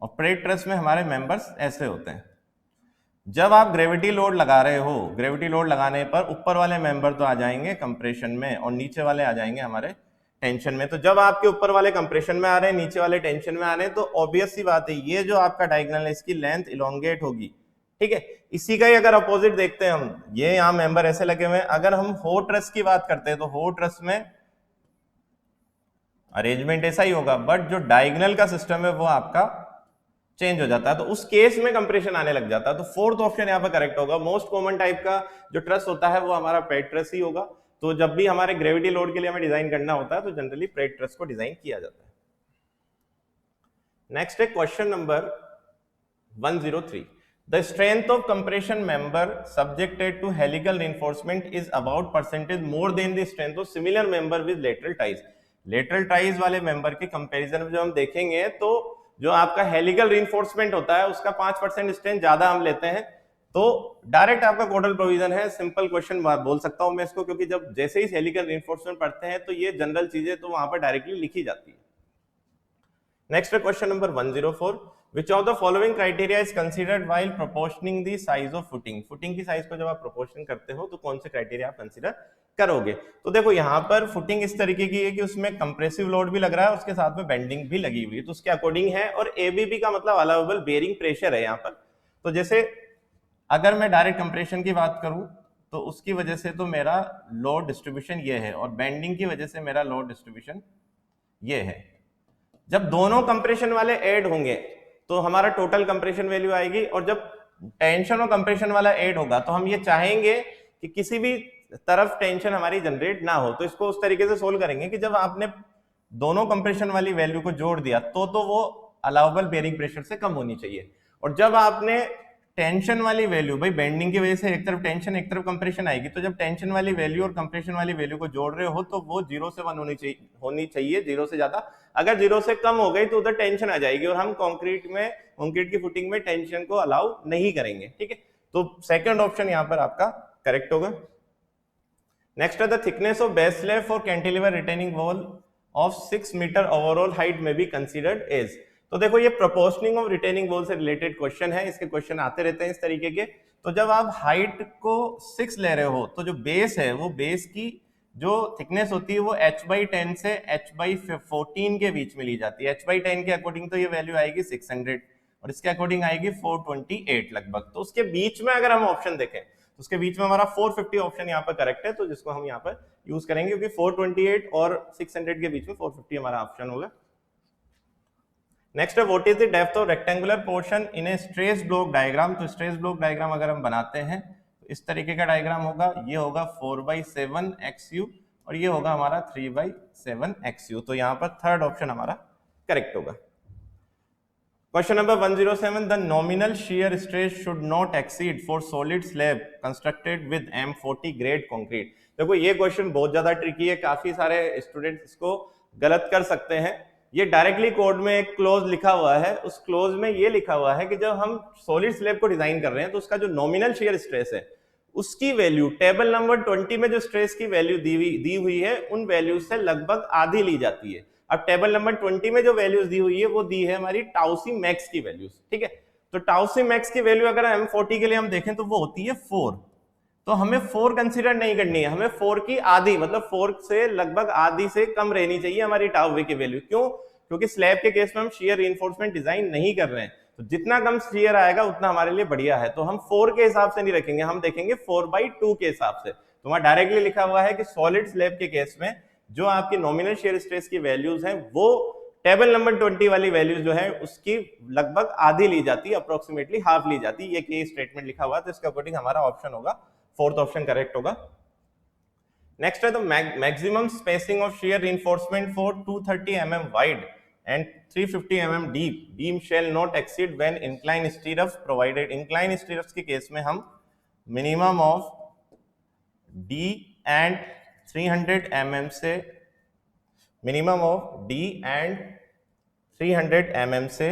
और प्रेट ट्रस में हमारे मेंबर्स ऐसे होते हैं। जब आप ग्रेविटी लोड लगा रहे हो, ग्रेविटी लोड लगाने पर ऊपर वाले मेंबर तो आ जाएंगे कंप्रेशन में और नीचे वाले आ जाएंगे हमारे टेंशन में। तो जब आपके ऊपर वाले कंप्रेशन में आ रहे हैं, नीचे वाले टेंशन में आ रहे हैं, तो ऑब्वियस सी बात है ये जो आपका डायगोनल है इसकी लेंथ इलोंगेट होगी, ठीक है। इसी का ही अगर अपोजिट देखते हैं हम, ये यहाँ मेंबर ऐसे लगे हुए हैं, अगर हम हो ट्रस्ट की बात करते हैं तो हो ट्रस्ट में अरेंजमेंट ऐसा ही होगा, बट जो डायगोनल का सिस्टम है वो आपका चेंज हो जाता है, तो उस केस में कंप्रेशन आने लग जाता है। तो फोर्थ ऑप्शन यहाँ पर करेक्ट होगा। मोस्ट कॉमन टाइप का जो ट्रस होता है वो हमारा पेड ट्रस ही होगा। तो जब भी हमारे ग्रेविटी लोड के लिए हमें डिजाइन करना होता है तो जनरली पेड ट्रस को डिजाइन किया जाता है। नेक्स्ट है question number 103। The strength of compression member subjected to helical reinforcement is about percentage more than the strength of similar member with lateral ties. Lateral ties वाले member के comparison में जो हम देखेंगे तो जो आपका हेलिकल रीइंफोर्समेंट होता है उसका 5% स्ट्रेंथ ज्यादा हम लेते हैं। तो डायरेक्ट आपका कोडल प्रोविजन है, सिंपल क्वेश्चन बोल सकता हूं मैं इसको, क्योंकि जब जैसे ही हेलिकल रीइंफोर्समेंट पढ़ते हैं तो ये जनरल चीजें तो वहां पर डायरेक्टली लिखी जाती है। Next question number 104। Which of the following criteria is considered while proportioning the size of footing? Footing की साइज को जब आप प्रोपोर्शन करते हो तो कौन से क्राइटेरिया आप कंसीडर करोगे? तो देखो यहाँ पर फुटिंग इस तरीके की है कि उसमें कंप्रेसिव लोड भी लग रहा है, उसके साथ में बेंडिंग भी लगी हुई है, तो उसके अकॉर्डिंग है। और एबीबी का मतलब अलाउएबल बेयरिंग प्रेशर है यहाँ पर। तो जैसे अगर मैं डायरेक्ट कंप्रेशन की बात करूं तो उसकी वजह से तो मेरा लोड डिस्ट्रीब्यूशन ये है, और बेंडिंग की वजह से मेरा लोड डिस्ट्रीब्यूशन ये है। जब दोनों कंप्रेशन वाले ऐड होंगे तो हमारा टोटल कंप्रेशन वैल्यू आएगी, और जब टेंशन और कंप्रेशन वाला ऐड होगा तो हम ये चाहेंगे कि किसी भी तरफ टेंशन हमारी जनरेट ना हो। तो इसको उस तरीके से सोल्व करेंगे कि जब आपने दोनों कंप्रेशन वाली वैल्यू को जोड़ दिया तो वो अलाउबल बेयरिंग प्रेशर से कम होनी चाहिए। और जब आपने टेंशन वाली वैल्यू, भाई बेंडिंग की वजह से एक तरफ टेंशन एक तरफ कंप्रेशन आएगी, तो जब टेंशन वाली वैल्यू और कंप्रेशन वाली वैल्यू को जोड़ रहे हो तो वो 0 से 1 होनी चाहिए 0 से ज्यादा। अगर 0 से कम हो गई तो उधर टेंशन आ जाएगी, और हम कंक्रीट की फुटिंग में टेंशन को अलाउ नहीं करेंगे। ठीक है, तो सेकंड ऑप्शन यहाँ पर आपका करेक्ट होगा। नेक्स्ट है the thickness of base slab for cantilever retaining wall of 6 metre overall height may be considered as. तो देखो ये प्रोपोर्शनिंग ऑफ रिटेनिंग वॉल से रिलेटेड क्वेश्चन है, इसके क्वेश्चन आते रहते हैं इस तरीके के। तो जब आप हाइट को 6 ले रहे हो तो जो बेस है वो बेस की जो थिकनेस होती है वो h/10 से h/14 के बीच में ली जाती है। h/10 के अकॉर्डिंग तो ये वैल्यू आएगी 600 और इसके अकॉर्डिंग आएगी 428 लगभग। तो उसके बीच में अगर हम ऑप्शन देखें तो उसके बीच में हमारा 450 ऑप्शन यहाँ पर करेक्ट है, तो जिसको हम यहाँ पर यूज करेंगे, क्योंकि 428 और 600 के बीच में 450 हमारा ऑप्शन होगा। नेक्स्ट है what is the depth of rectangular portion in A stress block diagram. तो स्ट्रेस ब्लॉक डायग्राम अगर हम बनाते हैं तो इस तरीके का डायग्राम होगा, ये होगा 4/7 XU और ये होगा हमारा 3/7 XU। तो यहाँ पर थर्ड ऑप्शन हमारा करेक्ट होगा। Question number 107 the nominal shear stress should not exceed for solid slab constructed with M40 grade concrete. देखो ये क्वेश्चन बहुत ज्यादा ट्रिकी है, काफी सारे स्टूडेंट्स इसको गलत कर सकते हैं। ये डायरेक्टली कोड में एक क्लोज लिखा हुआ है, उस क्लोज में ये लिखा हुआ है कि जब हम सॉलिड स्लैब को डिजाइन कर रहे हैं तो उसका जो नॉमिनल शियर स्ट्रेस है उसकी वैल्यू टेबल नंबर 20 में जो स्ट्रेस की वैल्यू दी हुई है उन वैल्यू से लगभग आधी ली जाती है। अब टेबल नंबर 20 में जो वैल्यूज दी हुई है वो दी है हमारी टाउसी मैक्स की वैल्यूज। ठीक है, तो टाउसी मैक्स की वैल्यू अगर M40 के लिए हम देखें तो वो होती है 4। तो हमें 4 कंसीडर नहीं करनी है, हमें 4 की आधी मतलब 4 से लगभग आधी से कम रहनी चाहिए हमारी टाउ वी की वैल्यू। क्यों? क्योंकि स्लैब के केस में हम शियर रीइंफोर्समेंट डिजाइन नहीं कर रहे हैं, तो जितना कम शियर आएगा उतना हमारे लिए बढ़िया है। तो हम 4 के हिसाब से नहीं रखेंगे, हम देखेंगे 4/2 के हिसाब से। तो वहां डायरेक्टली लिखा हुआ है कि सॉलिड स्लैब के केस में जो आपकी नॉमिनल शियर स्ट्रेस की वैल्यूज हैं वो टेबल नंबर 20 वाली वैल्यूज जो है उसकी लगभग आधी ली जाती है, अप्रोक्सीमेटली हाफ ली जाती है। ये स्टेटमेंट लिखा हुआ है, तो इसके अकॉर्डिंग हमारा ऑप्शन होगा फोर्थ ऑप्शन करेक्ट होगा। नेक्स्ट है the maximum spacing of shear reinforcement for 230 mm wide and 350 mm deep beam shall not exceed when incline stirrups provided। incline stirrups के केस में हम minimum of D and 300 mm से minimum of D and 300 mm से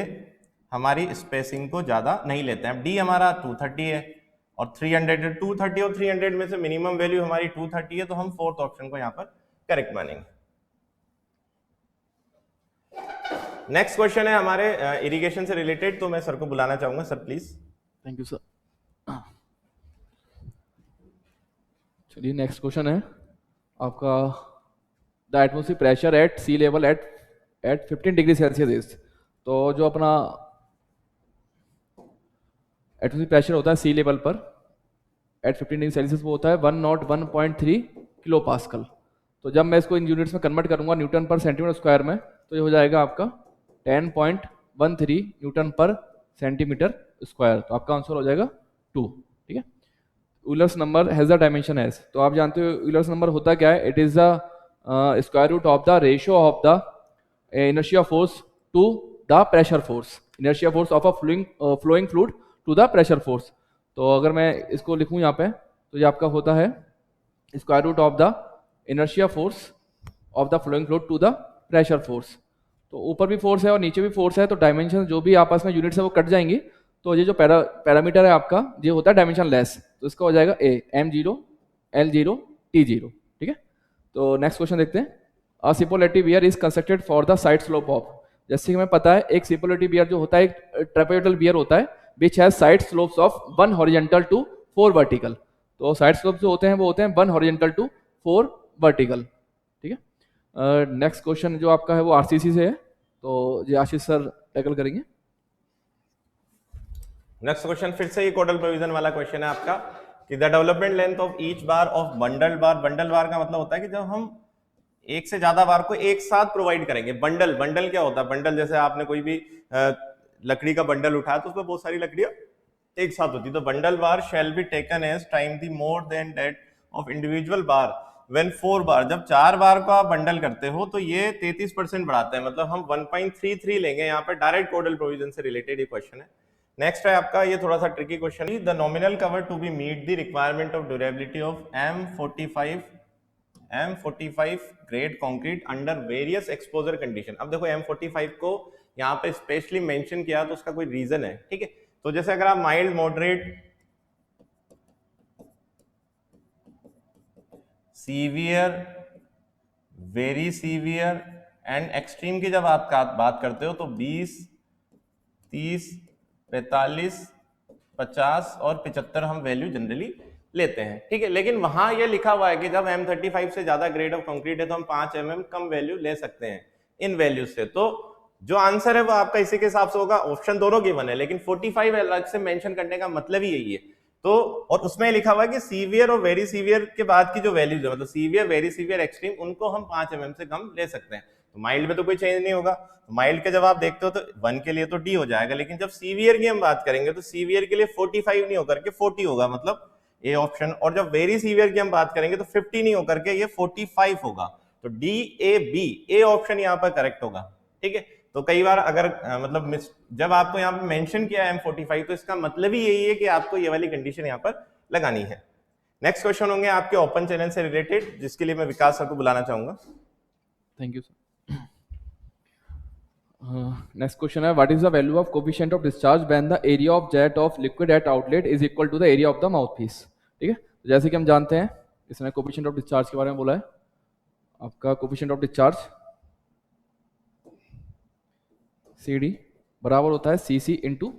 हमारी spacing को ज्यादा नहीं लेते हैं। D हमारा 230 है और 300 230 और 300 में से मिनिमम वैल्यू हमारी 230 है, तो हम फोर्थ ऑप्शन को यहाँ पर करेक्ट मानेंगे। नेक्स्ट क्वेश्चन है हमारे इरिगेशन से रिलेटेड, तो मैं सर को बुलाना चाहूंगा। Sir please. Thank you sir. चलिए नेक्स्ट क्वेश्चन है आपका the atmospheric pressure at sea level at 15 degree Celsius is. तो जो अपना एटमॉस्फेरिक प्रेशर होता है सी लेवल पर एट 15 डिग्री सेल्सियस, वो होता है 101.3 किलो पास्कल। तो जब मैं इसको इन यूनिट्स में कन्वर्ट करूंगा न्यूटन पर सेंटीमीटर स्क्वायर में, तो ये हो जाएगा आपका 10.13 न्यूटन पर सेंटीमीटर स्क्वायर। तो आपका आंसर हो जाएगा 2। ठीक है। Euler's number has the dimension as, तो आप जानते हो यूलर्स नंबर होता क्या है, it is the square root of the ratio of the inertia force to the pressure force, inertia force of a flowing fluid to the pressure force। तो अगर मैं इसको लिखूं यहाँ पे, तो ये आपका होता है square root of the inertia force of the flowing fluid to the pressure force। तो ऊपर भी फोर्स है और नीचे भी फोर्स है, तो डायमेंशन जो भी आपस में यूनिट्स है वो कट जाएंगी। तो ये जो पैरामीटर है आपका ये होता है डायमेंशन लेस, तो इसका हो जाएगा ए m0 l0 t0। ठीक है। तो नेक्स्ट क्वेश्चन देखते हैं। A superlative weir is constructed for the side slope of, जैसे कि हमें पता है एक superlative weir जो होता है एक trapezoidal weir होता है which has side slopes of 1 horizontal to 4 vertical। तो side slopes जो होते हैं वो होते हैं 1 horizontal to 4 vertical। ठीक है। नेक्स्ट क्वेश्चन जो आपका है वो आरसीसी से है, तो ये आशीष सर टैकल करेंगे। नेक्स्ट क्वेश्चन फिर से ये कोडल प्रोविजन वाला क्वेश्चन है आपका कि the development length of each bar of bundle bar. Bundle bar का मतलब होता है कि जब हम एक से ज्यादा बार को एक साथ प्रोवाइड करेंगे। बंडल बंडल क्या होता है, बंडल जैसे आपने कोई भी लकड़ी का बंडल उठाया तो उसमें बहुत सारी लकड़ियां एक साथ होती है। तो bundle bar shall be taken as time the more than that of individual bar when 4 bar. जब 4 बार का आप बंडल करते हो तो ये 33% बढ़ाता है, मतलब हम 1.33 लेंगे। यहाँ पे डायरेक्ट कोडल प्रोविजन से रिलेटेड ये क्वेश्चन है। नेक्स्ट है आपका ये थोड़ा सा ट्रिकी क्वेश्चन है, the nominal cover to be meet the requirement of durability of M45 grade concrete under various exposure condition. अब देखो M45 को यहाँ पे स्पेशली मेंशन किया तो उसका कोई रीजन है। ठीक है। तो जैसे अगर आप mild, moderate, severe, very severe and extreme की जब आप बात करते हो तो 20, 30, 45, 50 और 75 हम वैल्यू जनरली लेते हैं। ठीक है। लेकिन वहां ये लिखा हुआ है कि जब M35 से ज्यादा ग्रेड ऑफ कंक्रीट है तो हम 5 mm कम वैल्यू ले सकते हैं इन वैल्यू से। तो जो आंसर है वो आपका इसी के हिसाब से होगा। ऑप्शन दोनों गिवन है लेकिन 45 अलग से मेंशन करने का मतलब ही यही है। तो और उसमें लिखा हुआ है कि सीवियर और वेरी सीवियर के बाद की जो वैल्यूज है, मतलब सीवियर, वेरी सीवियर, एक्सट्रीम, उनको हम 5 mm से कम ले सकते हैं। तो माइल्ड में तो कोई चेंज नहीं होगा। माइल्ड के जब आप देखते हो तो 1 के लिए तो डी हो जाएगा, लेकिन जब सीवियर की हम बात करेंगे तो सीवियर के लिए 45 नहीं होकर के 40 होगा, मतलब ए ऑप्शन। और जब वेरी सीवियर की हम बात करेंगे तो 50 नहीं होकर के ये 45 होगा। तो D A B A option यहाँ पर करेक्ट होगा। ठीक है। तो कई बार अगर मतलब जब आपको यहाँ पे मेंशन किया है M45 तो इसका मतलब ही यही है कि आपको ये वाली कंडीशन यहाँ पर लगानी है। नेक्स्ट क्वेश्चन होंगे आपके ओपन चैनल से रिलेटेड, जिसके लिए मैं विकास सर को बुलाना चाहूंगा। Thank you sir. Next question है, what is the value of coefficient of discharge when the area of jet of liquid at outlet is equal to the area of the mouthpiece. ठीक है। तो जैसे कि हम जानते हैं इसने कोफिशिएंट ऑफ डिस्चार्ज के बारे में बोला है। आपका कोफिशिएंट ऑफ डिस्चार्ज CD बराबर होता है CC इंटू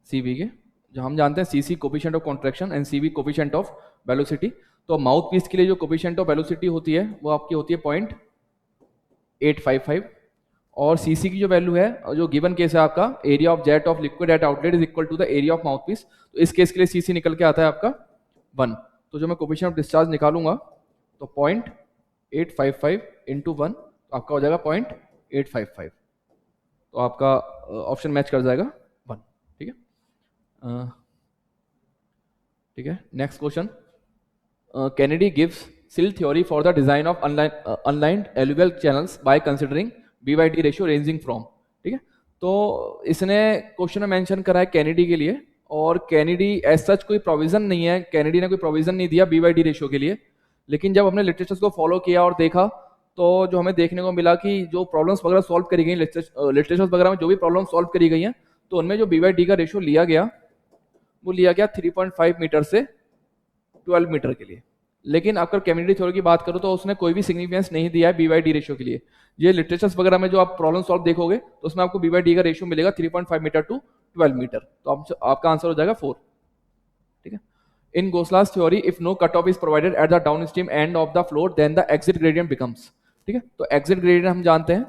CV के, जो हम जानते हैं CC coefficient of contraction and CV coefficient of velocity. तो माउथ पीस के लिए जो कोफिशिएंट ऑफ वेलोसिटी होती है वो आपकी होती है 0.855 और CC की जो वैल्यू है जो गिवन केस है आपका area of jet of liquid at outlet is equal to the area of mouthpiece. तो इस केस के लिए CC निकल के आता है आपका 1। तो जो मैं कोफिशिएंट ऑफ डिस्चार्ज निकालूंगा तो 0.855 इंटू 1 तो आपका हो जाएगा 0.855। तो आपका ऑप्शन मैच कर जाएगा 1। ठीक है। ठीक है। Next question, Kennedy gives Sill theory for the design of unlined alluvial channels by considering B/D ratio ranging from। ठीक है। तो इसने क्वेश्चन में मेंशन करा है कैनेडी के लिए, और कैनेडी एज सच कोई प्रोविजन नहीं है, कैनेडी ने कोई प्रोविजन नहीं दिया B/D रेशियो के लिए। लेकिन जब हमने लिटरेचर को फॉलो किया और देखा तो जो हमें देखने को मिला कि जो प्रॉब्लम्स वगैरह सॉल्व करी गई लिटरेचर वगैरह में जो भी प्रॉब्लम सॉल्व करी गई हैं तो उनमें जो B/D का रेशियो लिया गया वो लिया गया 3.5 मीटर से 12 मीटर के लिए। लेकिन अगर कैनेडी थ्योरी की बात करो तो उसने कोई भी सिग्निफिकेंस नहीं दिया है B/D रेशियो के लिए। ये लिटरेचर्स वगैरह में जो आप प्रॉब्लम सॉल्व देखोगे तो उसमें आपको B/D का रेशियो मिलेगा 3.5 मीटर टू 12 मीटर। तो आपका आंसर हो जाएगा 4। ठीक है। In Khosla's theory if no cut off is provided at the downstream end of the floor then the exit gradient becomes. ठीक है। तो एग्जिट ग्रेडियंट हम जानते हैं,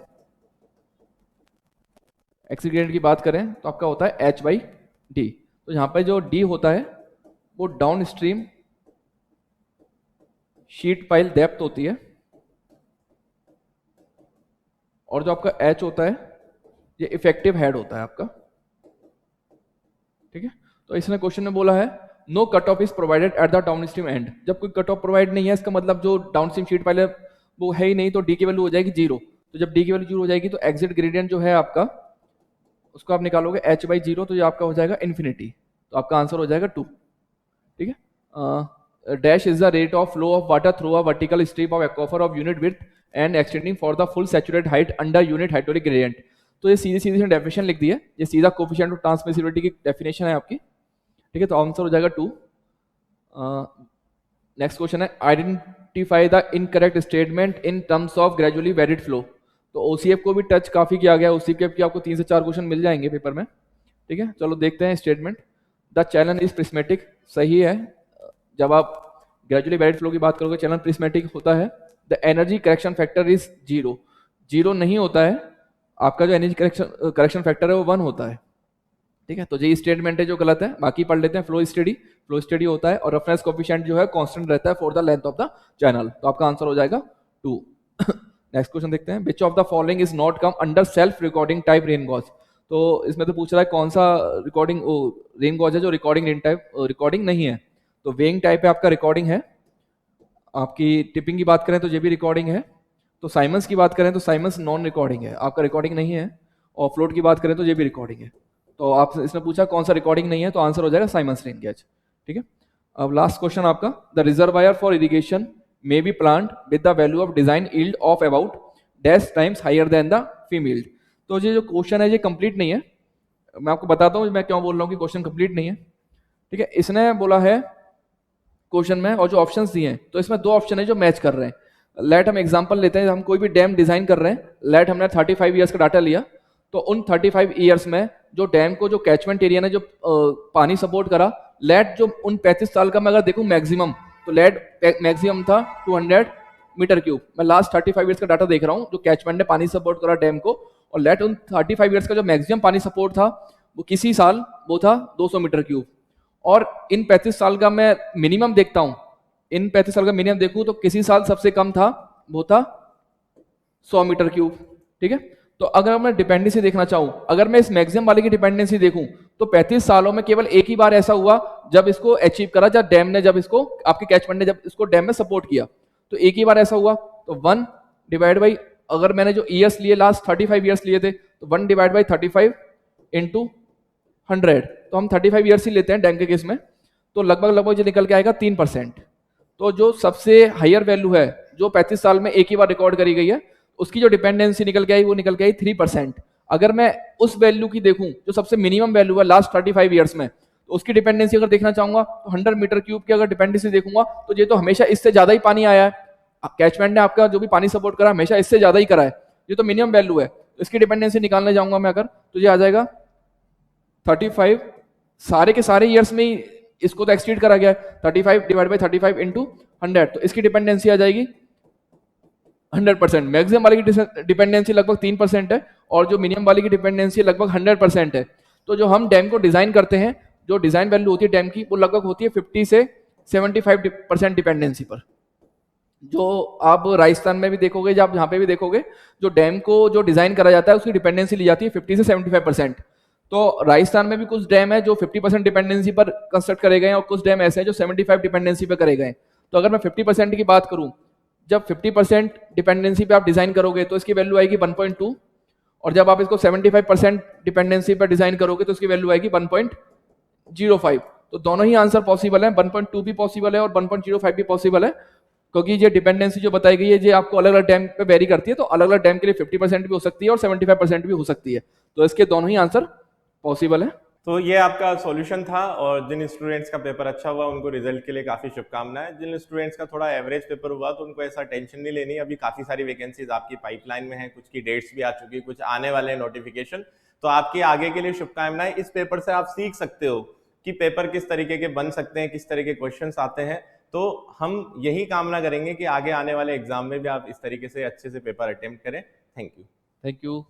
एग्जिट ग्रेडियंट की बात करें तो आपका होता है H/D। तो तो यहाँ पे जो डी होता है वो down stream sheet pile depth होती है, और जो आपका एच होता है ये इफेक्टिव हेड होता है आपका। ठीक है, तो इसने क्वेश्चन में बोला है no cut off is provided at the downstream end. जब कोई कट ऑफ प्रोवाइड नहीं है, इसका मतलब जो डाउन स्ट्रीम शीट पाइल है वो है ही नहीं, तो डी की वैल्यू हो जाएगी 0। तो जब डी की वैल्यू 0 हो जाएगी तो एग्जिट ग्रेडियंट जो है आपका उसको आप निकालोगे h/0, तो ये आपका हो जाएगा इन्फिनिटी, तो आपका आंसर हो जाएगा 2। ठीक है, dash is the rate of flow of water through a vertical strip of aquifer of unit width and extending for the full saturated height under unit hydraulic gradient. तो ये सीधी सीधी डेफिनेशन लिख दी है, ये सीधा कोफिशिएंट ऑफ ट्रांसमिसिबिलिटी की definition है आपकी। ठीक है, तो आंसर हो जाएगा 2। नेक्स्ट क्वेश्चन है identify the incorrect statement in terms of gradually varied flow. तो ओसीएफ को भी टच काफी किया गया, ओसीएफ की आपको 3 से 4 क्वेश्चन मिल जाएंगे पेपर में। ठीक है, चलो देखते हैं statement. The channel is prismatic, सही है। जब आप ग्रेजुअली वेरिड फ्लो की बात करोगे चैनल प्रिस्मेटिक होता है। The energy correction factor is 0, 0 नहीं होता है, आपका जो एनर्जी करेक्शन फैक्टर है वो 1 होता है। ठीक है, तो ये स्टेटमेंट है जो गलत है, बाकी पढ़ लेते हैं। फ्लो स्टडी होता है और रफनेस कोफिशिएंट जो है कांस्टेंट रहता है for the length of the channel, तो आपका आंसर हो जाएगा 2। नेक्स्ट क्वेश्चन देखते हैं, which of the following is not come under self recording type rain gauge. तो इसमें तो पूछ रहा है कौन सा रिकॉर्डिंग रेन गॉज है जो रिकॉर्डिंग रेन टाइप रिकॉर्डिंग नहीं है। तो वेइंग टाइप है आपका रिकॉर्डिंग है, आपकी टिपिंग की बात करें तो ये भी रिकॉर्डिंग है, तो साइमंस की बात करें तो साइमंस नॉन रिकॉर्डिंग है, आपका रिकॉर्डिंग नहीं है, और फ्लोट की बात करें तो ये भी रिकॉर्डिंग है। तो आप इसने पूछा कौन सा रिकॉर्डिंग नहीं है, तो आंसर हो जाएगा साइमंस रेन गॉज। ठीक है, अब लास्ट क्वेश्चन आपका, the reservoir for irrigation may be planned with the value of design yield of about dash times higher than the firm yield. तो ये जो क्वेश्चन है ये कंप्लीट नहीं है, मैं आपको बताता हूँ मैं क्यों बोल रहा हूँ कि क्वेश्चन कंप्लीट नहीं है। ठीक है, इसने बोला है क्वेश्चन में, और जो ऑप्शंस दिए हैं तो इसमें 2 ऑप्शन है जो मैच कर रहे हैं। लेट हम एग्जांपल लेते हैं, हम कोई भी डैम डिजाइन कर रहे हैं, लेट हमने 35 ईयर्स का डाटा लिया, तो उन 35 ईयर्स में जो डैम को जो कैचमेंट एरिया ने जो पानी सपोर्ट करा, लेट जो उन 35 साल का मैं अगर देखूं मैक्सिमम, तो लेट मैक्सिमम था 200 मीटर क्यूब। मैं लास्ट 35 ईयर्स का डाटा देख रहा हूं जो कैचमेंट ने पानी सपोर्ट करा डैम को, और लेट उन 35 ईयर्स का जो मैक्सिमम पानी सपोर्ट था वो किसी साल वो था 200 मीटर क्यूब, और इन 35 साल का मैं मिनिमम देखता हूं, इन 35 साल का मिनिमम देखूं तो किसी साल सबसे कम था वो था 100 मीटर क्यूब। ठीक है, तो अगर मैं डिपेंडेंसी देखना चाहूं, अगर मैं इस मैक्सिमम वाले की डिपेंडेंसी देखूं तो 35 सालों में केवल एक ही बार ऐसा हुआ जब इसको अचीव करा, जब डैम ने जब इसको आपके कैचमेंट ने जब इसको डैम में सपोर्ट किया, तो एक ही बार ऐसा हुआ। तो 1 डिवाइड बाई, अगर मैंने जो ईयर्स लिए लास्ट 35 ईयर्स लिए थे, तो 1 डिवाइड बाई 35 इंटू 100, तो हम 35 ईयर्स ही लेते हैं डैम के केस में, तो लगभग जो निकल के आएगा 3%। तो जो सबसे हायर वैल्यू है जो 35 साल में एक ही बार रिकॉर्ड करी गई है, उसकी जो डिपेंडेंसी निकल के आई वो निकल के आई 3%। अगर मैं उस वैल्यू की देखूं जो सबसे मिनिमम वैल्यू है लास्ट 35 ईयर्स में, तो उसकी डिपेंडेंसी अगर देखना चाहूंगा तो 100 मीटर क्यूब की अगर डिपेंडेंसी देखूंगा तो ये तो हमेशा इससे ज्यादा ही पानी आया है, कैचमेंट ने आपका जो भी पानी सपोर्ट करा हमेशा इससे ज्यादा ही करा है, ये तो मिनिमम वैल्यू है। तो इसकी डिपेंडेंसी निकालने जाऊंगा मैं अगर, तो ये आ जाएगा 35, सारे के सारे ईयर्स में ही इसको तो एक्सटीड करा गया है, 35 डिवाइड बाई 35 इंटू 100, तो इसकी डिपेंडेंसी आ जाएगी 100%। मैक्सिमम वाले की डिपेंडेंसी लगभग 3% है, और जो मिनिमम वाले की डिपेंडेंसी लगभग 100% है। तो जो हम डैम को डिजाइन करते हैं, जो डिजाइन वैल्यू होती है डैम की, वो लगभग होती है 50 से 75% डिपेंडेंसी पर। जो आप राजस्थान में भी देखोगे, जब यहाँ पे भी देखोगे, जो डैम को जो डिजाइन करा जाता है उसकी डिपेंडेंसी ली जाती है 50 से 75%। तो राजस्थान में भी कुछ डैम है जो 50% डिपेंडेंसी पर कंस्ट्रक्ट करे गए हैं, और कुछ डैम ऐसे हैं जो 75 डिपेंडेंसी पर करे गए हैं। तो अगर मैं 50% की बात करूं, जब 50% डिपेंडेंसी पे आप डिजाइन करोगे तो इसकी वैल्यू आएगी 1.2, और जब आप इसको 75% डिपेंडेंसी पर डिजाइन करोगे तो इसकी वैल्यू आएगी 1.05। तो दोनों ही आंसर पॉसिबल है, 1.2 भी पॉसिबल है और 1.05 भी पॉसिबल है, क्योंकि ये डिपेंडेंसी जो बताई गई है ये आपको अलग अलग डैम पे वेरी करती है। तो अलग अलग डैम के लिए 50% भी हो सकती है और 75% भी हो सकती है, तो इसके दोनों ही आंसर पॉसिबल है। तो ये आपका सॉल्यूशन था, और जिन स्टूडेंट्स का पेपर अच्छा हुआ उनको रिजल्ट के लिए काफी शुभकामनाएं। जिन स्टूडेंट्स का थोड़ा एवरेज पेपर हुआ तो उनको ऐसा टेंशन नहीं लेनी, अभी काफी सारी वैकेंसीज आपकी पाइपलाइन में है, कुछ की डेट्स भी आ चुकी है, कुछ आने वाले नोटिफिकेशन। तो आपके आगे के लिए शुभकामनाएं। इस पेपर से आप सीख सकते हो कि पेपर किस तरीके के बन सकते हैं, किस तरह के क्वेश्चंस आते हैं। तो हम यही कामना करेंगे कि आगे आने वाले एग्जाम में भी आप इस तरीके से अच्छे से पेपर अटेम्प्ट करें। Thank you.